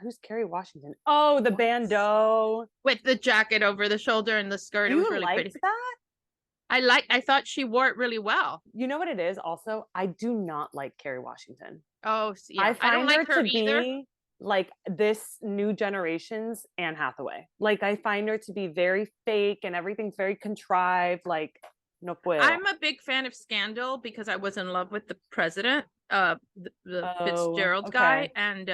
Who's Kerry Washington? Oh, the bandeau with the jacket over the shoulder and the skirt. It was really pretty. That I thought she wore it really well. You know what it is? Also, I do not like Kerry Washington. Oh, yeah. I don't like her either. Be like this new generation's Anne Hathaway. Like I find her to be very fake and everything's very contrived. Like no puedo. I'm a big fan of Scandal because I was in love with the president, the Fitzgerald guy, and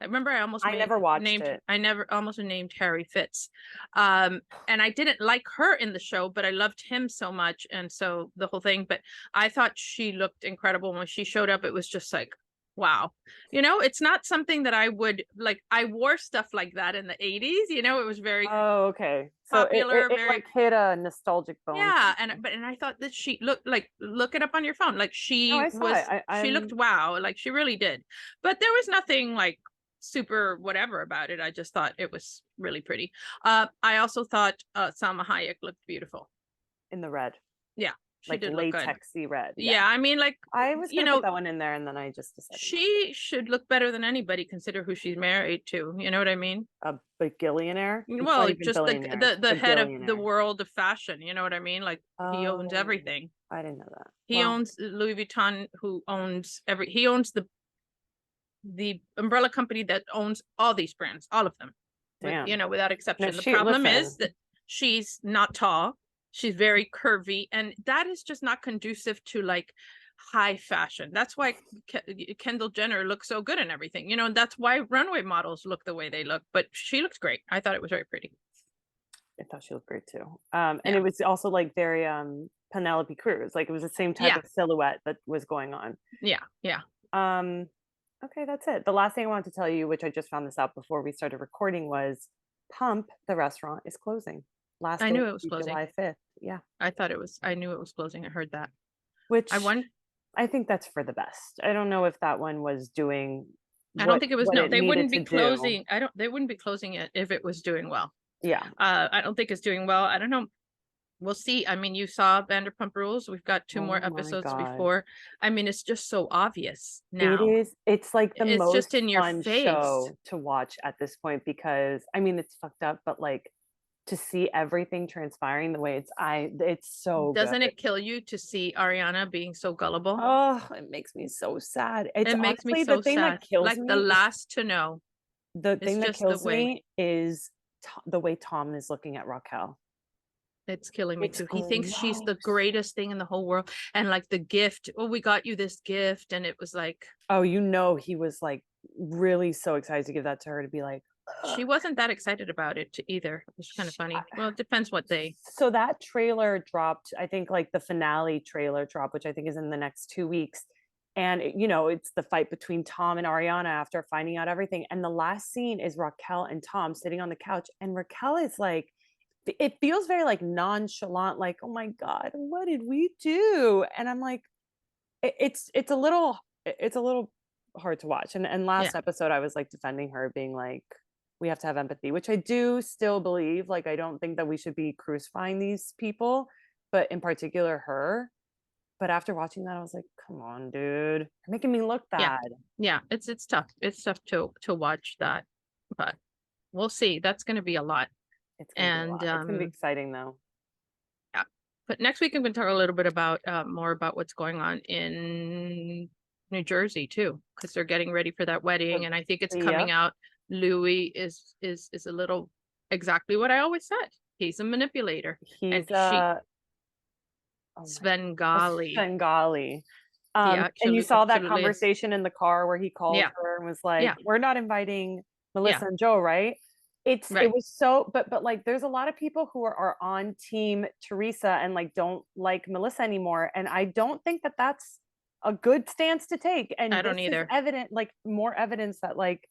I remember I never watched it. I never almost named Harry Fitz. And I didn't like her in the show, but I loved him so much. And so the whole thing, but I thought she looked incredible when she showed up. It was just like, Wow. You know, it's not something that I would like. I wore stuff like that in the 80s. You know, it was very Oh, okay. So popular, it very like hit a nostalgic bone for yeah. And you. but and I thought that she looked like look it up on your phone. Like No, I saw it. she looked I'm wow, like she really did. But there was nothing like super whatever about it. I just thought it was really pretty. I also thought Salma Hayek looked beautiful. in the red, Yeah, she like did look good. latexy red. Yeah. Yeah, I mean, like, I was you gonna put know, that one in there and then I just decided not she should look better than anybody, consider who she's married to. You know what I mean? to. A billionaire? It's not Well, even just billionaire, it's the a head of the billionaire. world of fashion. You know what I mean? Like he owns Oh, everything. I didn't know that. He Well, owns Louis Vuitton, who owns he owns the umbrella company that owns all these brands, all of them, with damn. without No, exception. The she problem listen. is that she's not tall, she's very curvy, and that is just not conducive to like high fashion. That's why Kendall Jenner looks so good and everything, and that's why runway models look the way they look. But she looks great. I thought it was very pretty. I thought she looked great too. And Yeah, it was also like very Penelope Cruz. Like it was the same type yeah, of silhouette that was going on. yeah, yeah. Um, okay, that's it. The last thing I wanted to tell you, which I just found this out before we started recording, was Pump, the restaurant, is closing. Last I day knew will it was be closing. July 5th. Yeah. I knew it was closing. I heard that. I Which won. I think that's for the best. I don't know if that one was doing I don't think it was. what No, it they needed wouldn't to be do. closing. I don't. They wouldn't be closing it if it was doing well. Yeah. I don't think it's doing well. I don't know. We'll see. I mean, you saw Vanderpump Rules. We've got two Oh more my episodes God. before. I mean, it's just so obvious It now. is, it's like the It's just most in your fun face. show to watch at this point because I mean it's fucked up, but like to see everything transpiring the way it's so good. Doesn't it kill you to see Ariana being so gullible? Oh, it makes me so sad. It's It makes me honestly the so thing that sad. kills Like the me. last to know. The It's thing that just the kills way. me is the way Tom is looking at Raquel. It's killing me It's too. He thinks she's the gross. greatest thing in the whole world. And like the gift, oh, we got you this gift. And it was like, Oh, he was like really so excited to give that to her to be like, she ugh. wasn't that excited about it either. It was kind of funny. Well, it depends what day. So that trailer dropped, I think like the finale trailer dropped, which I think is in the next 2 weeks. And it's the fight between Tom and Ariana after finding out everything. And the last scene is Raquel and Tom sitting on the couch. And Raquel is like, it feels very like nonchalant, like, oh my God, what did we do? And I'm like, it's a little hard to watch. And Yeah. last episode I was like defending her, being like, we have to have empathy, which I do still believe. Like I don't think that we should be crucifying these people, but in particular her. But after watching that I was like, come on dude, you're making me look Yeah. bad. Yeah. It's tough. It's tough to watch that. But we'll see. That's gonna be a lot. It's gonna be a And lot. It's gonna be exciting though. yeah. But next week I'm gonna talk a little bit about more about what's going on in New Jersey too, because they're getting ready for that wedding, So, and I think it's coming yep. out. Louis is a little exactly what I always said. He's a manipulator, and He's she oh my God, Svengali. Svengali. Yeah, And you actually, saw that absolutely is. conversation in the car where he called Yeah, her and was like, yeah, "We're not inviting yeah. Melissa and Joe, right?" It Right. was so, but like, there's a lot of people who are on team Teresa and like don't like Melissa anymore, and I don't think that that's a good stance to take. I And don't this is either. evident, like more evidence that like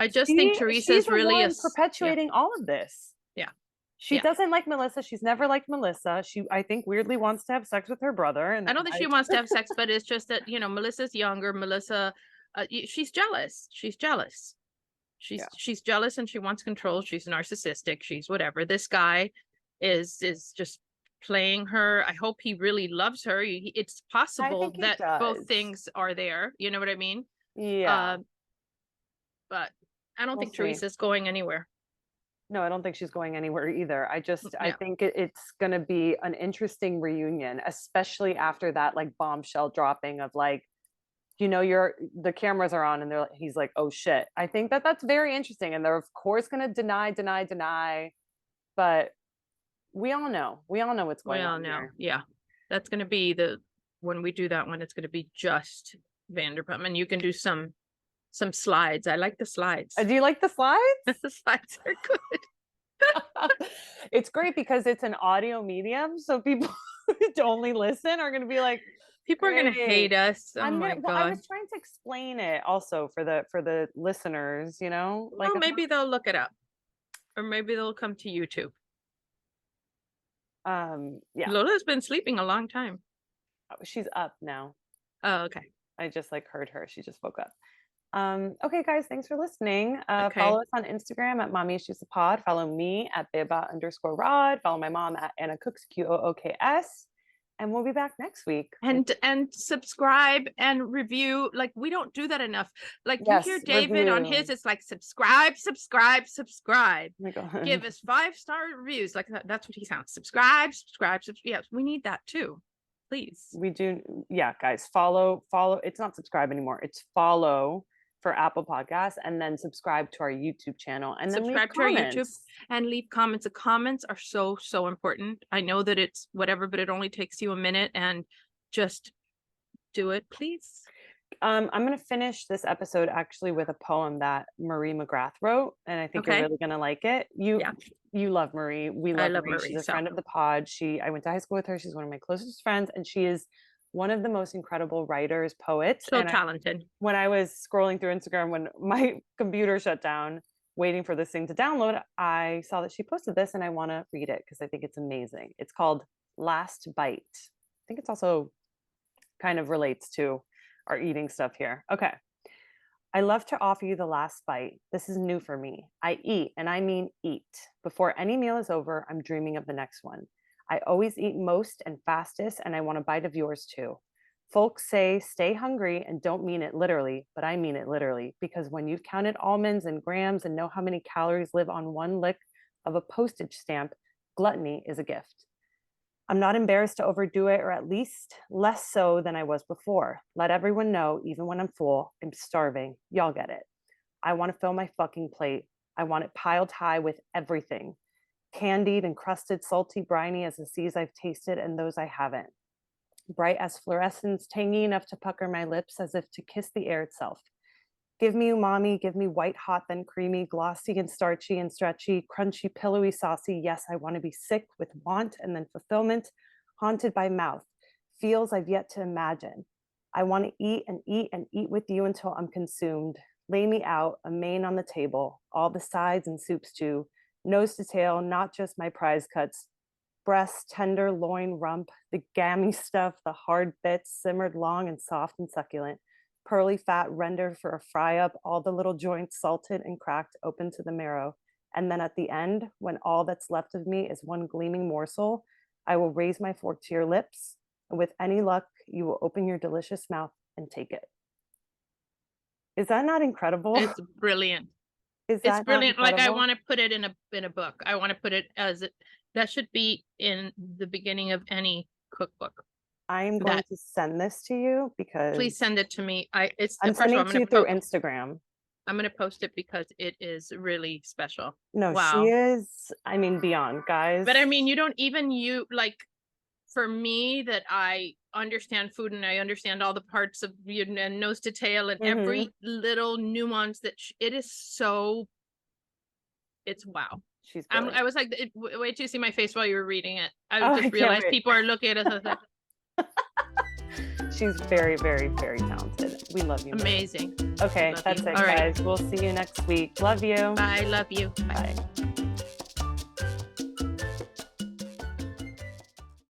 I just think she's Teresa's the really one yeah, perpetuating all of this. yeah, She yeah. doesn't like Melissa. She's never liked Melissa. She, I think, weirdly wants to have sex with her brother. And I don't think she wants to have sex, but it's just that Melissa's younger. Melissa, she's jealous. She's jealous. yeah, She's jealous and she wants control. She's narcissistic. She's whatever. This guy is just playing her. I hope he really loves her. It's I possible think he that both does. things are there. You know what I mean? Yeah, Uh, but I don't we'll think see. Teresa's going anywhere. No, I don't think she's going anywhere either. I Yeah, think it's going to be an interesting reunion, especially after that like bombshell dropping of like, you're the cameras are on and he's like, oh shit. I think that that's very interesting. And they're of course going to deny, but we all know what's going well, on no, here. yeah, that's going to be when we do that one. It's going to be just Vanderpump, and you can do some slides. I like the slides. Do you like the slides? The slides are good. It's great because it's an audio medium, so people who only listen are going to be like, People are gonna hate Great. us. Oh I'm my gonna well, I God. was trying to explain it also for the listeners, you know? Like Well, it's maybe they'll look it up, or maybe they'll come to YouTube. yeah, Lola's been sleeping a long time. she's up now. Oh, okay. I just like heard her. She just woke up. Okay, guys, thanks for listening. Okay. Follow us on Instagram at Mommy Issues a Pod. Follow me at Beba_Rod. Follow my mom at Anna Cooks, QOOKS. And we'll be back next week. And subscribe and review. Like, we don't do that enough. Like, you hear Yes, David on his, review. it's like subscribe, subscribe, subscribe. Oh my God. Give us 5-star reviews. Like that's what he sounds. Subscribe, subscribe, subscribe. Yes, we need that too. Please. We do. Yeah, guys, follow. It's not subscribe anymore. It's follow for Apple Podcasts and then subscribe to our YouTube channel and then leave Subscribe to our YouTube comments. and leave comments. The comments are so, so important. I know that it's whatever, but it only takes you a minute, and just do it, please. I'm going to finish this episode actually with a poem that Marie McGrath wrote, and I think you're Okay. really going to like it. Yeah. You love Marie. We love love Marie. Marie, She's a so. friend of the pod. I went to high school with her. She's one of my closest friends, and she is one of the most incredible writers, poets. So And talented. when I was scrolling through Instagram, when my computer shut down, waiting for this thing to download, I saw that she posted this, and I want to read it because I think it's amazing. It's called Last Bite. I think it's also kind of relates to our eating stuff here. Okay. I love to offer you the last bite. This is new for me. I eat, and I mean eat. Before any meal is over, I'm dreaming of the next one. I always eat most and fastest, and I want a bite of yours too. Folks say stay hungry and don't mean it literally, but I mean it literally because when you've counted almonds and grams and know how many calories live on one lick of a postage stamp, gluttony is a gift. I'm not embarrassed to overdo it, or at least less so than I was before. Let everyone know, even when I'm full, I'm starving. Y'all get it. I want to fill my fucking plate. I want it piled high with everything. Candied, encrusted, salty, briny as the seas I've tasted and those I haven't. Bright as fluorescence, tangy enough to pucker my lips as if to kiss the air itself. Give me umami, give me white hot, then creamy, glossy and starchy and stretchy, crunchy, pillowy, saucy. Yes, I want to be sick with want and then fulfillment, haunted by mouth, feels I've yet to imagine. I want to eat and eat and eat with you until I'm consumed. Lay me out, a main on the table, all the sides and soups too, nose to tail, not just my prize cuts. Breast, tender, loin, rump, the gammy stuff, the hard bits, simmered long and soft and succulent. Pearly fat rendered for a fry up, all the little joints salted and cracked open to the marrow. And then at the end, when all that's left of me is one gleaming morsel, I will raise my fork to your lips, and with any luck, you will open your delicious mouth and take it. Is that not incredible? It's brilliant. Is It's that brilliant. not Like, I incredible? want to put it in a book. I want to put it as that should be in the beginning of any cookbook. I am going to send this to you because Please send it to me. I'm First of sending all, it to you through Instagram. I'm gonna post it because it is really special. No, Wow. she is, I mean, beyond, guys. But I mean, you don't even like, for me, that I understand food and I understand all the parts of you and nose to tail and every little nuance that it is so. It's wow. She's I was like, wait till you see my face while you were reading it. I Oh, I just can't realized wait. people are looking at us. I was like, she's very, very, very talented. We love you. amazing. Okay, Love that's you. it, All right. guys. We'll see you next week. Love you. I love you. Bye. Bye.